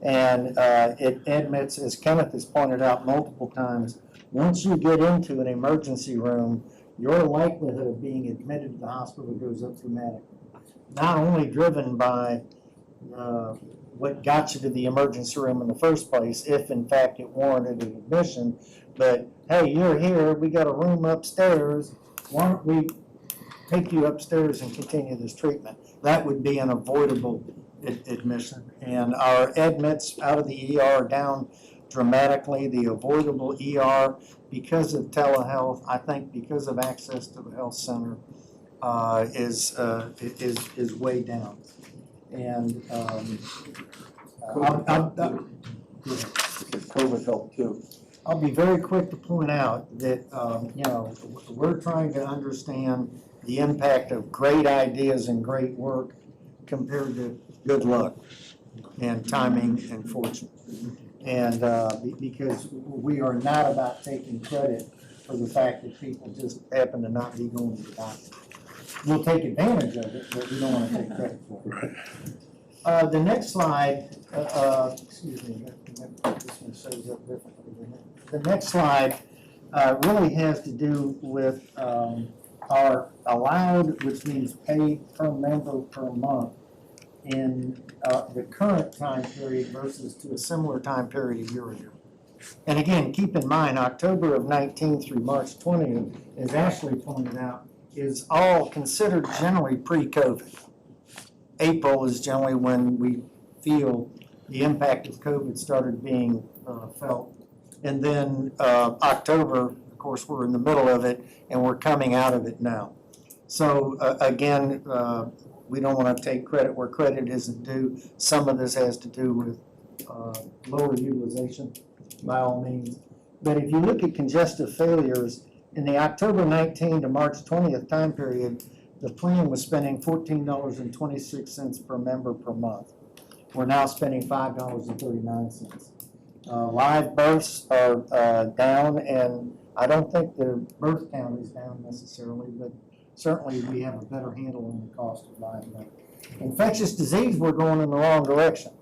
And it admits, as Kenneth has pointed out multiple times, once you get into an emergency room, your likelihood of being admitted to the hospital goes up dramatically. Not only driven by what got you to the emergency room in the first place, if in fact it warranted an admission, but hey, you're here, we got a room upstairs, why don't we take you upstairs and continue this treatment? That would be an avoidable admission. And our admits out of the ER are down dramatically. The avoidable ER, because of telehealth, I think because of access to the health center, is way down. And COVID helped too. I'll be very quick to point out that, we're trying to understand the impact of great ideas and great work compared to good luck and timing and fortune. And because we are not about taking credit for the fact that people just happen to not be going to the doctor. We'll take advantage of it, but we don't want to take credit for it. The next slide, excuse me, this one shows up differently than it. The next slide really has to do with our allowed, which means paid per member per month, in the current time period versus to a similar time period a year ago. And again, keep in mind, October of 19 through March 20, as Ashley pointed out, is all considered generally pre-COVID. April is generally when we feel the impact of COVID started being felt. And then October, of course, we're in the middle of it, and we're coming out of it now. So again, we don't want to take credit where credit isn't due. Some of this has to do with lower utilization, by all means. But if you look at congestive failures, in the October 19 to March 20th time period, the plan was spending $14.26 per member per month. We're now spending $5.39. Live births are down, and I don't think the birth count is down necessarily, but certainly we have a better handle on the cost of live birth. Infectious disease, we're going in the wrong direction.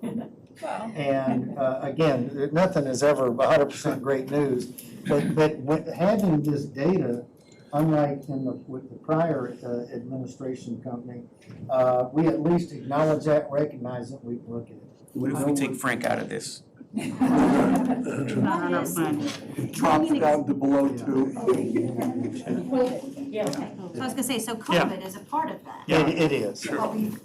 And again, nothing is ever 100% great news, but with having this data, unlike with the prior administration company, we at least acknowledge that, recognize it, we look at it. What if we take Frank out of this? Drops down to below 2. So I was gonna say, so COVID is a part of that. It is.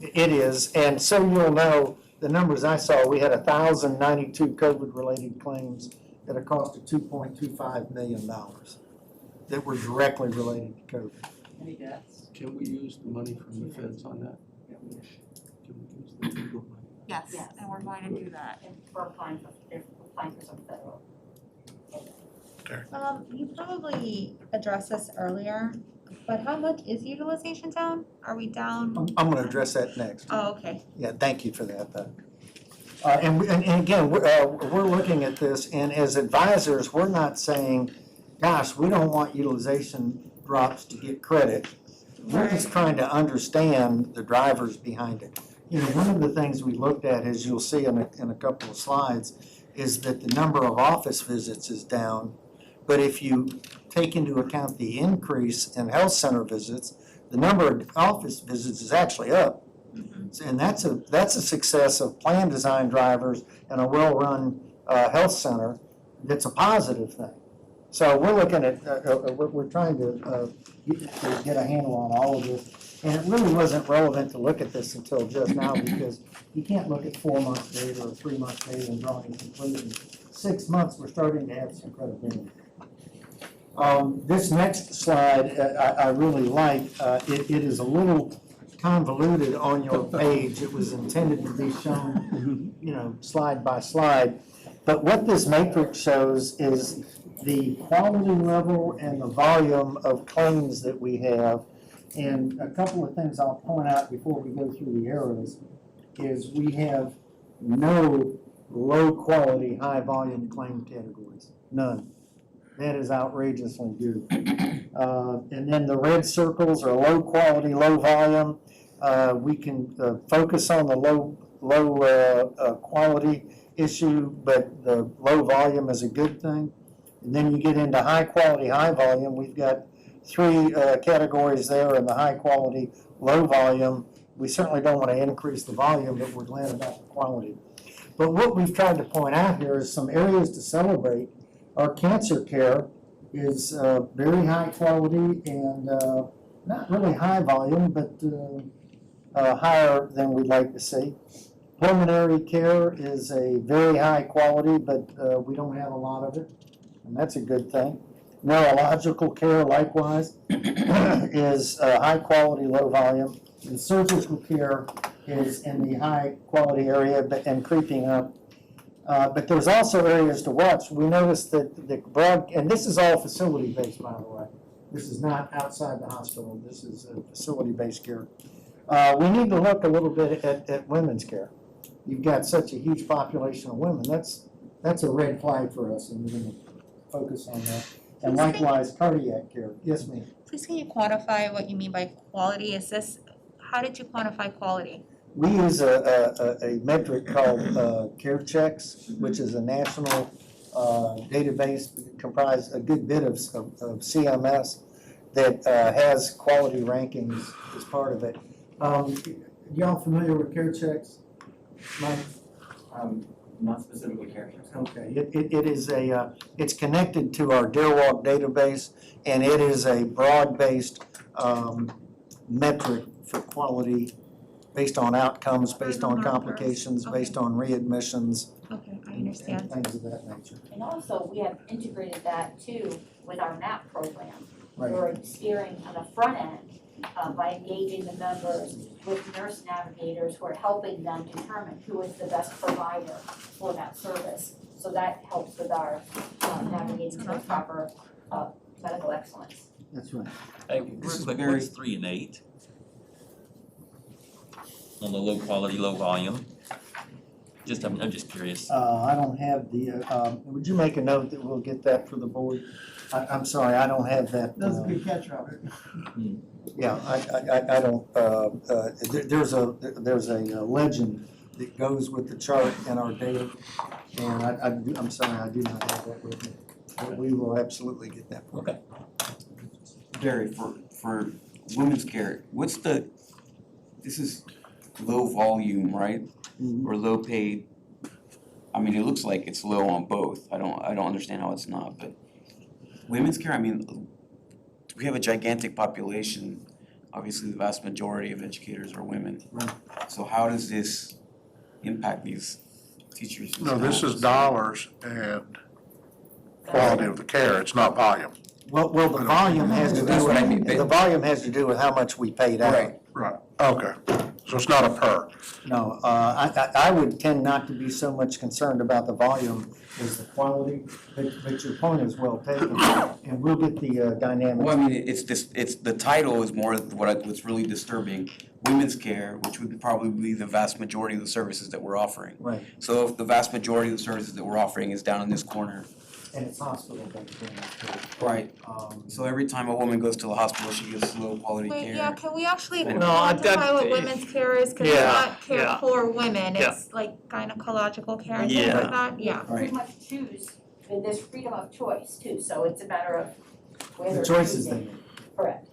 It is, and so you'll know, the numbers I saw, we had 1,092 COVID-related claims at a cost of $2.25 million that were directly related to COVID. Any deaths? Can we use the money from the feds on that? Can we use the legal money? Yes, Yes. and we're going to do that. And we're applying for some federal. You probably addressed this earlier, but how much is utilization down? Are we down? I'm gonna address that next. Oh, okay. Yeah, thank you for that, though. And again, we're looking at this, and as advisors, we're not saying, gosh, we don't want utilization drops to get credit. We're just trying to understand the drivers behind it. You know, one of the things we looked at, as you'll see in a couple of slides, is that the number of office visits is down. But if you take into account the increase in health center visits, the number of office visits is actually up. And that's a success of plan design drivers and a well-run health center. That's a positive thing. So we're looking at, we're trying to get a handle on all of this. And it really wasn't relevant to look at this until just now, because you can't look at 4 months data or 3 months data and draw any conclusions. 6 months, we're starting to have some credibility. This next slide, I really like. It is a little convoluted on your page. It was intended to be shown, you know, slide by slide. But what this matrix shows is the quality level and the volume of claims that we have. And a couple of things I'll point out before we go through the arrows is we have no low-quality, high-volume claim categories, none. That is outrageously good. And then the red circles are low quality, low volume. We can focus on the low quality issue, but the low volume is a good thing. And then you get into high quality, high volume. We've got 3 categories there in the high quality, low volume. We certainly don't want to increase the volume, but we're glad about the quality. But what we've tried to point out here is some areas to celebrate. Our cancer care is very high quality and not really high volume, but higher than we'd like to see. Pulmonary care is a very high quality, but we don't have a lot of it, and that's a good thing. Neurological care, likewise, is high quality, low volume. And surgical care is in the high quality area and creeping up. But there's also areas to watch. We noticed that the broad, and this is all facility-based, by the way. This is not outside the hospital. This is facility-based care. We need to look a little bit at women's care. You've got such a huge population of women. That's a red flag for us, and we're going to focus on that. And likewise, cardiac care. Yes, ma'am. Please can you quantify what you mean by quality? How did you quantify quality? We use a metric called Care Checks, which is a national database that comprised a good bit of CMS that has quality rankings as part of it. Y'all familiar with Care Checks, Mike? Not specifically Care Checks. Okay, it is it's connected to our DareWalk database, and it is a broad-based metric for quality based on outcomes, based on Markers. complications, Okay. based on readmissions, Okay, I and understand. things of that nature. And also, we have integrated that too with our MAP program. Right. We're steering on the front end by engaging the members with nurse navigators who are helping them determine who is the best provider for that service. So that helps with our navigating to proper medical excellence. That's right. Hey, This real is quick, very- what's 3 and 8? On the low quality, low volume? I'm just curious. I don't have the, would you make a note that we'll get that for the board? I'm sorry, I don't have that. That's a good catch, Robert. Yeah, I don't, there's a legend that goes with the chart in our data, and I'm sorry, I do not have that with me. But we will absolutely get that for you. Okay. Gary, for women's care, this is low volume, right? Or low paid? I mean, it looks like it's low on both. I don't understand how it's not, but women's care, I mean, we have a gigantic population. Obviously, the vast majority of educators are women. Right. So how does this impact these teachers? and No, this is staff? dollars and quality of the care, it's not volume. Well, the volume has to That's do what I mean, with, the volume has to do with how much we paid out. Right. Right. Okay, so it's not a per. No, I would tend not to be so much concerned about the volume as the quality, but your point is well taken, and we'll get the dynamics. Well, I mean, it's the title is more what's really disturbing. Women's care, which would probably be the vast majority of the services that we're offering. Right, So if the vast majority of the services that we're offering is down in this corner. and it's hospital-based. Right. So every time a woman goes to the hospital, she gets low quality Wait, care. yeah, can we actually No, quantify what women's care is? Cause it's Yeah, not care yeah. for women, Yeah. it's like gynecological care and things Yeah. like that, yeah. Pretty much choose, and there's freedom of choice too, so it's a matter of where The they're choices they choosing. make. Correct.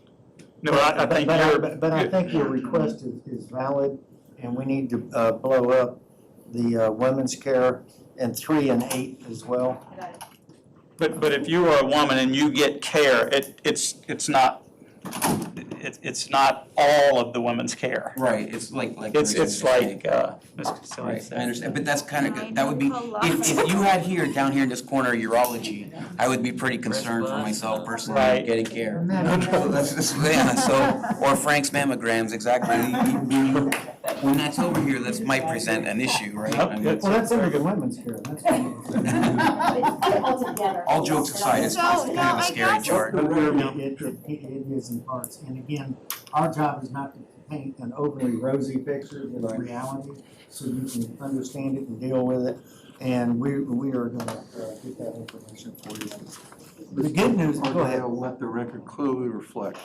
No, I think But I think your request is valid, and we need to blow up the women's care and 3 and 8 as well. But if you are a woman and you get care, it's not all of the women's care. Right, it's like. It's like, Ms. Casilli Right, I said. understand, but that's kind of, that would be, if you had here, down here in this corner, urology, I would be pretty concerned for myself personally, Right. getting care. So that's, yeah, so, or Frank's mammograms, exactly. When that's over here, that might present an issue, right? I mean, Well, that's under the women's care, that's. all jokes aside, it's kind of a scary chart. It is in parts, and again, our job is not to paint an overly rosy picture of the reality, so you can understand it and deal with it, and we are gonna get that information for you. The good news, go ahead. I'll let the record clearly reflect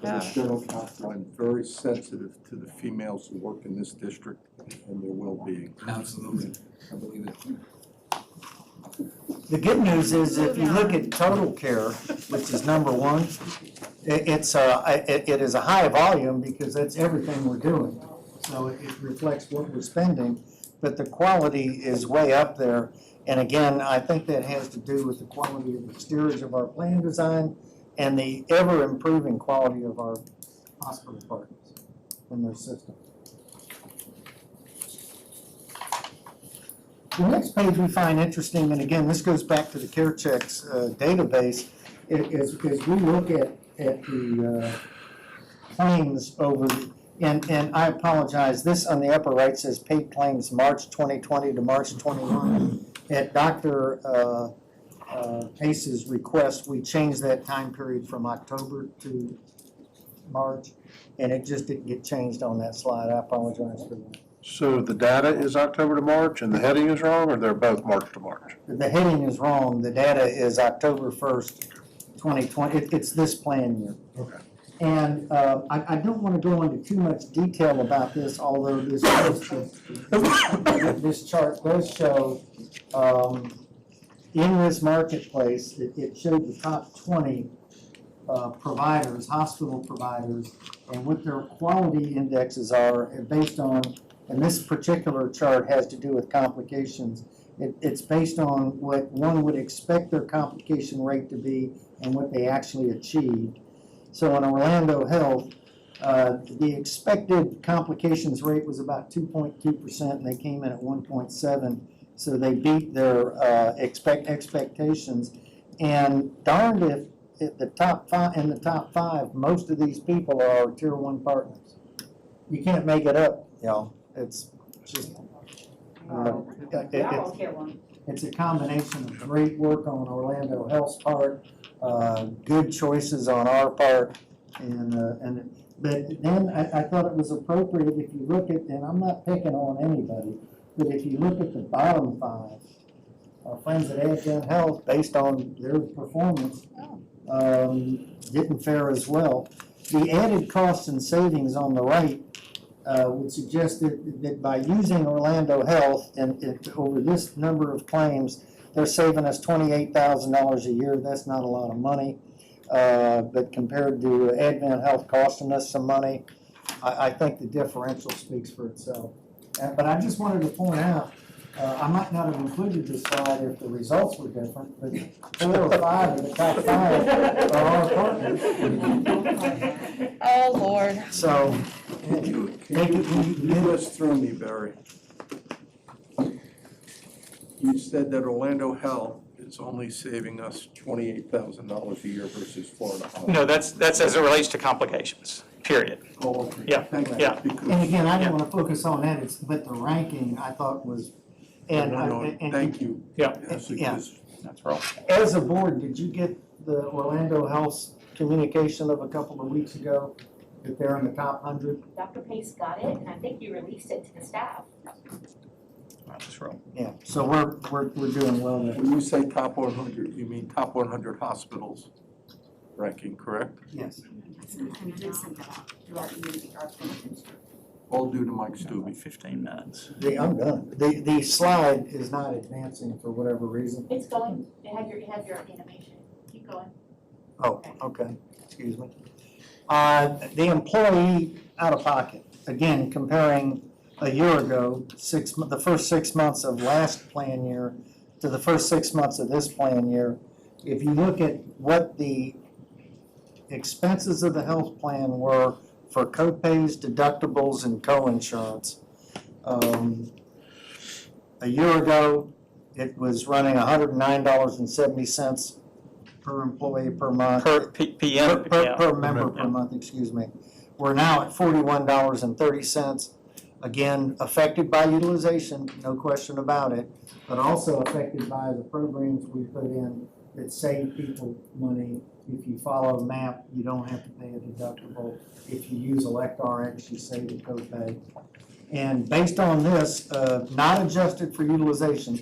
that the general counsel is very sensitive to the females who work in this district and their well-being. Absolutely, I believe it. The good news is if you look at total care, which is number 1, it is a high volume because that's everything we're doing. So it reflects what we're spending, but the quality is way up there. And again, I think that has to do with the quality of the steerage of our plan design and the ever-improving quality of our hospital partners and their system. The next page we find interesting, and again, this goes back to the CareChex database, is we look at the claims over, and I apologize, this on the upper right says paid claims March 2020 to March 21. At Dr. Pace's request, we changed that time period from October to March, and it just didn't get changed on that slide. I apologize for that. So the data is October to March and the heading is wrong, or they're both March to March? The heading is wrong. The data is October 1st, 2020. It's this plan year. Okay. And I don't want to go into too much detail about this, although this chart does show in this marketplace, it showed the top 20 providers, hospital providers, and what their quality indexes are based on, and this particular chart has to do with complications. It's based on what one would expect their complication rate to be and what they actually achieved. So in Orlando Health, The expected complications rate was about 2.2%, and they came in at 1.7%, so they beat their expectations. And darned if the top five, most of these people are our tier 1 partners. You can't make it up, y'all. It's just, it's a combination of great work on Orlando Health's part, good choices on our part, but then I thought it was appropriate if you look at, and I'm not picking on anybody, but if you look at the bottom 5, our friends at Advent Health, based on their performance, didn't fare as well. The added costs and savings on the right would suggest that by using Orlando Health and over this number of claims, they're saving us $28,000 a year. That's not a lot of money, but compared to Advent Health costing us some money, I think the differential speaks for itself. But I just wanted to point out, I might not have included this slide if the results were different, but 4 or 5 of the top 5 are our partners. Oh, Lord. So, You just threw me, Barry. You said that Orlando Health is only saving us $28,000 a year versus $4.5. No, that's as it relates to complications, period. Oh, okay. Yeah, Thank you. yeah. Because- and again, I didn't want to focus on that, but the ranking I thought was, Thank you. Yeah. Yes, Yeah. because That's right. as a board, did you get the Orlando Health's communication of a couple of weeks ago that they're in the top 100? Dr. Pace got it, and I think you released it to the staff. That's right. Yeah, so we're doing well there. when you say top 100, you mean top 100 hospitals ranking, correct? Yes. We did send that out to our community, our clinicians. All due to Mike Stubbe. Only 15 minutes. I'm done. The slide is not advancing for whatever reason. It's going, it had your animation, keep going. Oh, okay, excuse me. The employee out of pocket, again, comparing a year ago, the first 6 months of last plan year to the first 6 months of this plan year, if you look at what the expenses of the health plan were for co-pays, deductibles, and co-insurance, a year ago, it was running $109.70 per employee per month. Per PM? Per member per month, excuse me. We're now at $41.30. Again, affected by utilization, no question about it, but also affected by the programs we put in that save people money. If you follow MAP, you don't have to pay a deductible. If you use ElectRx, you save a copay. And based on this, not adjusted for utilization,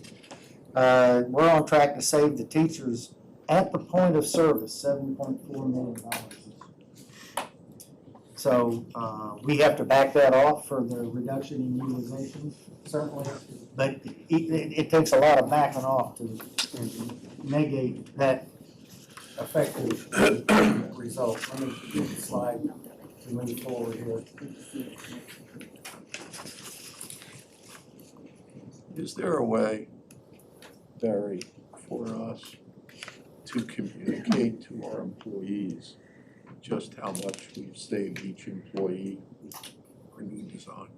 we're on track to save the teachers at the point of service $7.4 million. So we have to back that off for the reduction in utilization, certainly. But it takes a lot of backing off to negate that effective result. Let me get the slide to move forward here. Is there a way, Barry, for us to communicate to our employees just how much we've saved each employee with our new design?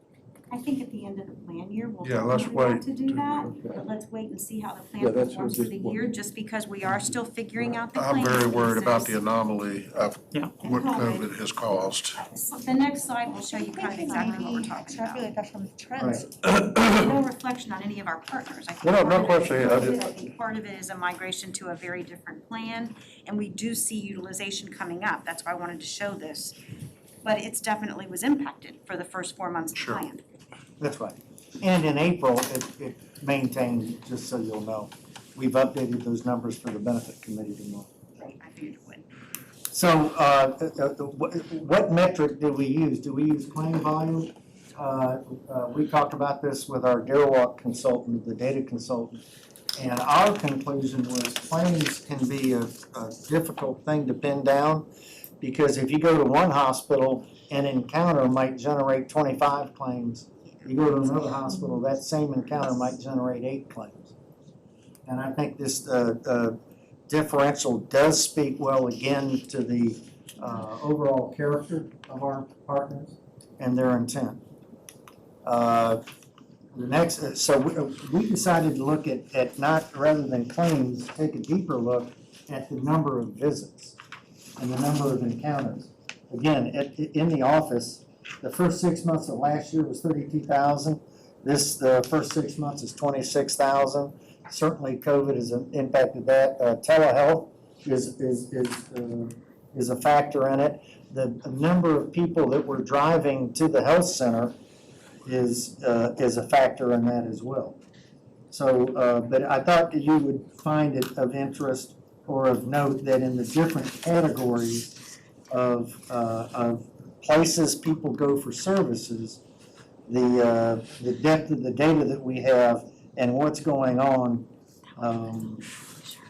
I think at the end of the plan year, we'll Yeah, let's probably want wait to do that, Okay. but let's wait and see how the Yeah, plan that's performs what for the this one- year, just because we are still figuring out the I'm claims very worried about the pieces. anomaly of Yeah. what COVID has caused. So the next slide will show you kind of exactly what we're talking about. Extrapolate that from the trends. No reflection on any of our partners. I think No, no part of it is question. COVID. I think part of it is a migration to a very different plan, and we do see utilization coming up. That's why I wanted to show this. But it's definitely was impacted for the first 4 months of the Sure. plan. That's right. And in April, it maintained, just so you'll know. We've updated those numbers for the benefit committee tomorrow. I figured it would. So, what metric do we use? Do we use claim volume? We talked about this with our Dearwalk consultant, the data consultant, and our conclusion was claims can be a difficult thing to pin down, because if you go to one hospital, an encounter might generate 25 claims. You go to another hospital, that same encounter might generate 8 claims. And I think this differential does speak well again to the overall character of our partners and their intent. The next, so we decided to look at not, rather than claims, take a deeper look at the number of visits and the number of encounters. Again, in the office, the first 6 months of last year was 32,000. The first 6 months is 26,000. Certainly COVID has impacted that. Telehealth is a factor in it. The number of people that were driving to the health center is a factor in that as well. So, but I thought that you would find it of interest or of note that in the different categories of places people go for services, the depth of the data that we have and what's going on,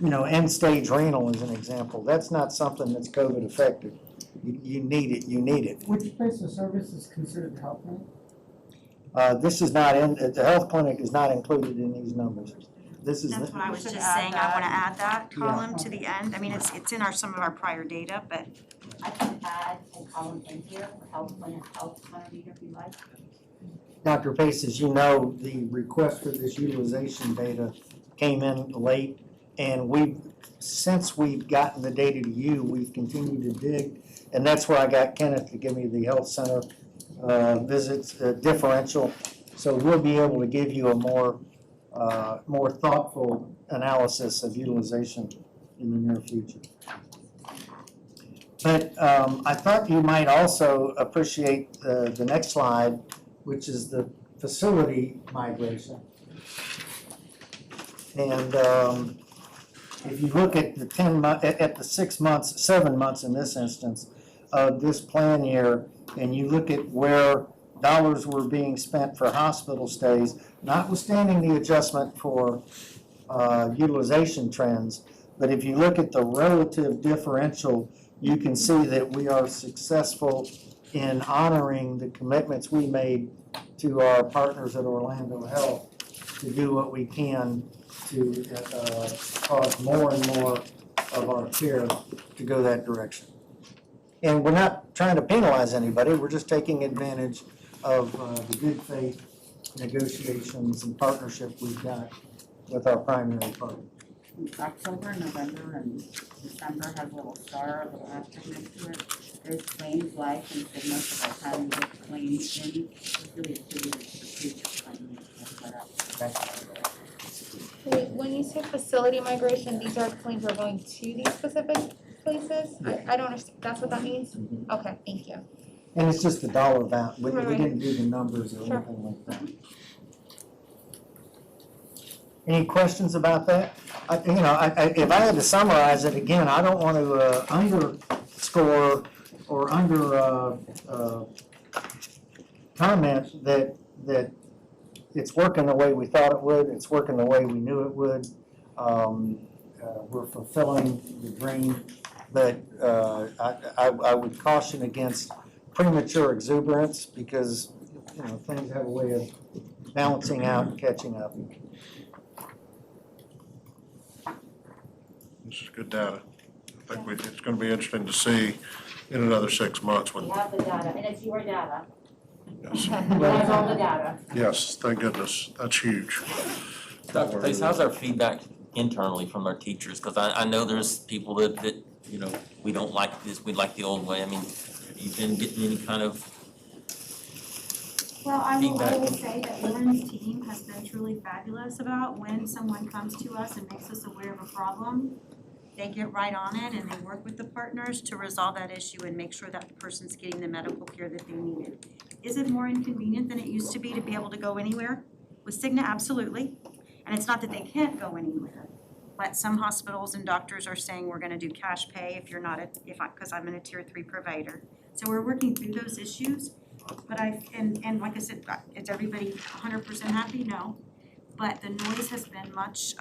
end-stage renal is an example. That's not something that's COVID affected. You need it. Which place of service is considered the health clinic? This is not the health clinic is not included in these numbers. This is. That's what I was should just add saying, I wanna that. add that column to the end, I mean, it's in some of our prior data, but I can add a column in here, health clinic if you like. Dr. Pace, as you know, the request for this utilization data came in late, and since we've gotten the data to you, we've continued to dig, and that's where I got Kenneth to give me the health center visits differential. So we'll be able to give you a more thoughtful analysis of utilization in the near future. But I thought you might also appreciate the next slide, which is the facility migration. And if you look at the 6 months, 7 months in this instance of this plan year, and you look at where dollars were being spent for hospital stays, notwithstanding the adjustment for utilization trends, but if you look at the relative differential, you can see that we are successful in honoring the commitments we made to our partners at Orlando Health to do what we can to cause more and more of our care to go that direction. And we're not trying to penalize anybody, we're just taking advantage of the good faith negotiations and partnership we've got with our primary partner. October, November, and December has a little star, a little asterisk next to it. There's claims, life, and sickness, if I hadn't put claims in, it's really attributed to the previous claim. Wait, when you say facility migration, these are claims that are going to these specific places? I don't understand, that's what that means? Okay, thank you. And it's just the dollar amount, we Right. didn't do the numbers or Sure. anything like that. Any questions about that? If I had to summarize it again, I don't want to underscore or comment that it's working the way we thought it would, it's working the way we knew it would. We're fulfilling the dream, but I would caution against premature exuberance because things have a way of balancing out and catching up. This is good data. I think it's going to be interesting to see in another 6 months when. We have the data, and it's your data. Yes. You have all the data. Yes, thank goodness. That's huge. Dr. Pace, how's our feedback internally from our teachers? Because I know there's people that we don't like this, we like the old way. I mean, have you been getting any kind of well, I will feedback? say that Lauren's team has been truly fabulous about when someone comes to us and makes us aware of a problem, they get right on it and they work with the partners to resolve that issue and make sure that the person's getting the medical care that they needed. Is it more inconvenient than it used to be able to go anywhere? With Cigna, absolutely. And it's not that they can't go anywhere, but some hospitals and doctors are saying we're gonna do cash pay if you're not because I'm in a tier 3 provider. So we're working through those issues, but and like I said, is everybody 100% happy? No. But the noise has been much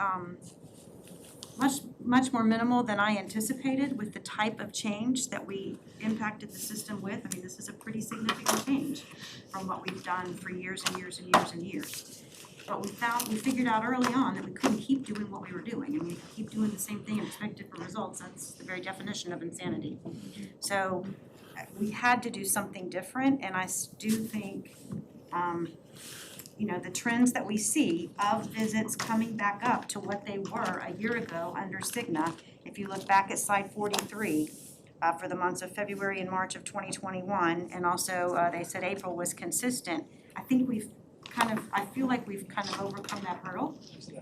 more minimal than I anticipated with the type of change that we impacted the system with. I mean, this is a pretty significant change from what we've done for years and years and years and years. But we figured out early on that we couldn't keep doing what we were doing. I mean, if you keep doing the same thing and expect different results, that's the very definition of insanity. So we had to do something different, and I do think, the trends that we see of visits coming back up to what they were a year ago under Cigna, if you look back at slide 43, for the months of February and March of 2021, and also they said April was consistent. I think I feel like we've kind of overcome that hurdle.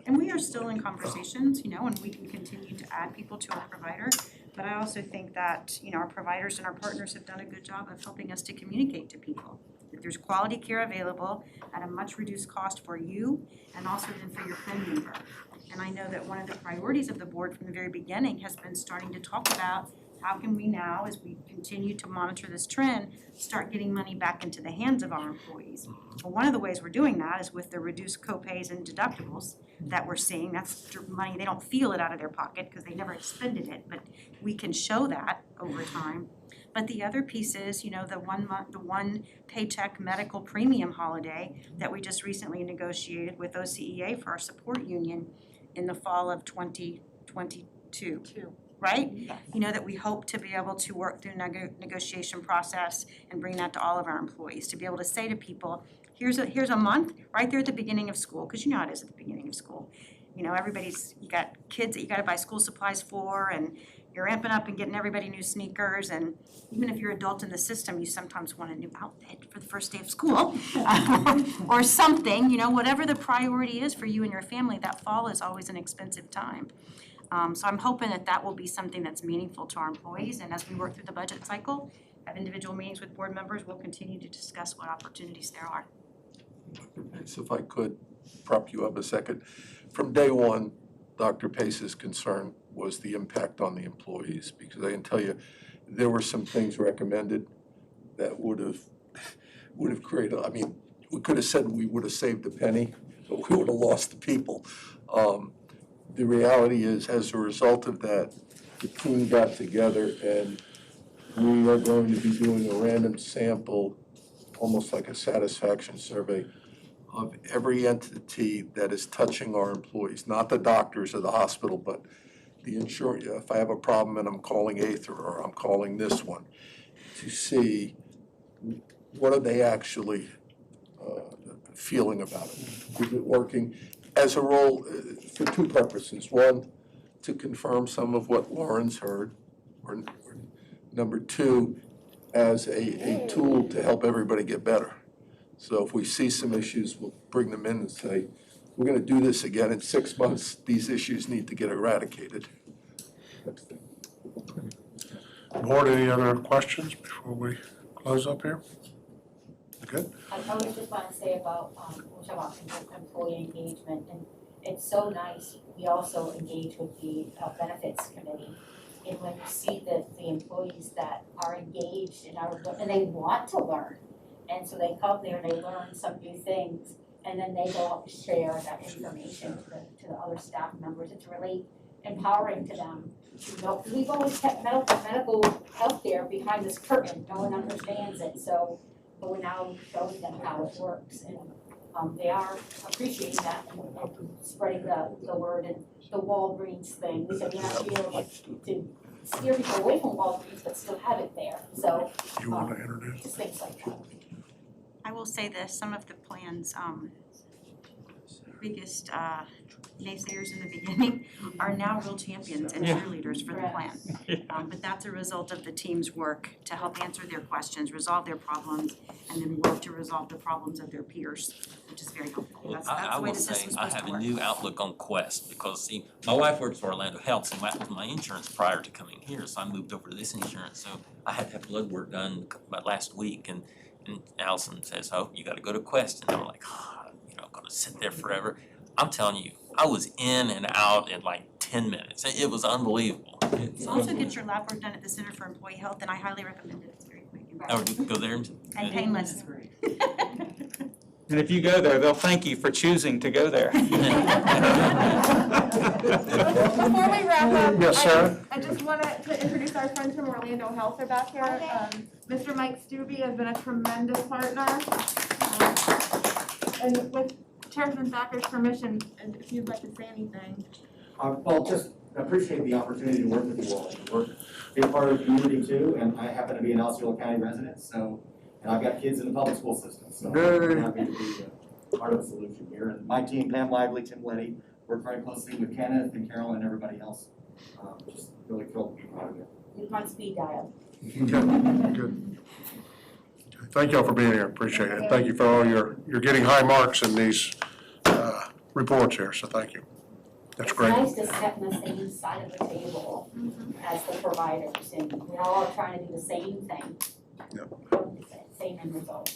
And we are still in conversations, and we can continue to add people to our provider. But I also think that, our providers and our partners have done a good job of helping us to communicate to people that there's quality care available at a much reduced cost for you and also then for your family member. And I know that one of the priorities of the board from the very beginning has been starting to talk about how can we now, as we continue to monitor this trend, start getting money back into the hands of our employees. Well, one of the ways we're doing that is with the reduced copays and deductibles that we're seeing. That's money, they don't feel it out of their pocket because they never expended it, but we can show that over time. But the other piece is, the 1 month, the one paycheck medical premium holiday that we just recently negotiated with OCEA for our support union in the fall of 2022. Right? That we hope to be able to work through negotiation process and bring that to all of our employees, to be able to say to people, here's a month right there at the beginning of school, because how it is at the beginning of school. You got kids that you gotta buy school supplies for, and you're amping up and getting everybody new sneakers, and even if you're adult in the system, you sometimes want a new outfit for the first day of school, or something, whatever the priority is for you and your family, that fall is always an expensive time. So I'm hoping that will be something that's meaningful to our employees, and as we work through the budget cycle, have individual meetings with board members, we'll continue to discuss what opportunities there are. So if I could prop you up a second. From day one, Dr. Pace's concern was the impact on the employees, because I can tell you, there were some things recommended that would have created, we could have said we would have saved a penny, but we would have lost the people. The reality is, as a result of that, the team got together and we are going to be doing a random sample, almost like a satisfaction survey, of every entity that is touching our employees, not the doctors or the hospital, but the insurance. If I have a problem and I'm calling Aether or I'm calling this one, to see what are they actually feeling about it. Is it working? As a role, for two purposes. One, to confirm some of what Lauren's heard, or number two, as a tool to help everybody get better. So if we see some issues, we'll bring them in and say, we're gonna do this again in 6 months, these issues need to get eradicated. Board, any other questions before we close up here? Good. I was just want to say about, we're talking about employee engagement, and it's so nice, we also engage with the benefits committee. And when you see the employees that are engaged and they want to learn, and so they come there and they learn some new things, and then they go up and share that information to the other staff members. It's really empowering to them to know, because we've always kept medical health care behind this curtain, no one understands it, so but we're now showing them how it works, and they are appreciating that and spreading the word. And the Walgreens thing, we said we have to be able to steer people away from Walgreens but still have it there, so You want to introduce? just things like that. I will say this, some of the plan's biggest naysayers in the beginning are now real champions and cheerleaders for the plan. But that's a result of the team's work to help answer their questions, resolve their problems, and then work to resolve the problems of their peers, which is very helpful. Well, That's I the way will the say, system's I supposed have to a work. new outlook on Quest, because see, my wife works for Orlando Health, so that was my insurance prior to coming here, so I moved over to this insurance, so I had to have blood work done about last week, and Allison says, oh, you gotta go to Quest, and I'm like, I'm gonna sit there forever. I'm telling you, I was in and out in like 10 minutes. It was unbelievable. You also get your lab work done at the Center for Employee Health, and I highly recommend it, it's very quick Oh, you go there and and painless. And if you go there, they'll thank you for choosing to go there. Before we wrap up, Yes, Sarah? I just wanted to introduce our friends from Orlando Health are back here. Mr. Mike Stubbe has been a tremendous partner. And with Chairman Thacker's permission, and if you'd like to say anything. Well, just appreciate the opportunity to work with you all, and work, be a part of the community too, and I happen to be an Osceola County resident, so, and I've got kids in the public school system, so I'm happy to be part of the solution here. And my team, Pam Lively, Tim Letty, work very closely with Kenneth and Carol and everybody else. Just really thrilled to be part of it. You're on speed dial. Good. Thank y'all for being here, appreciate it. Thank you for all you're getting high marks in these reports here, so thank you. That's great. It's nice to sit on the same side of the table as the providers, and we're all trying to do the same thing. Same end result.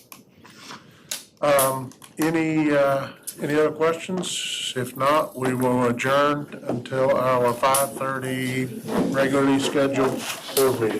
Any other questions? If not, we will adjourn until our 5:30 regularly scheduled board meeting.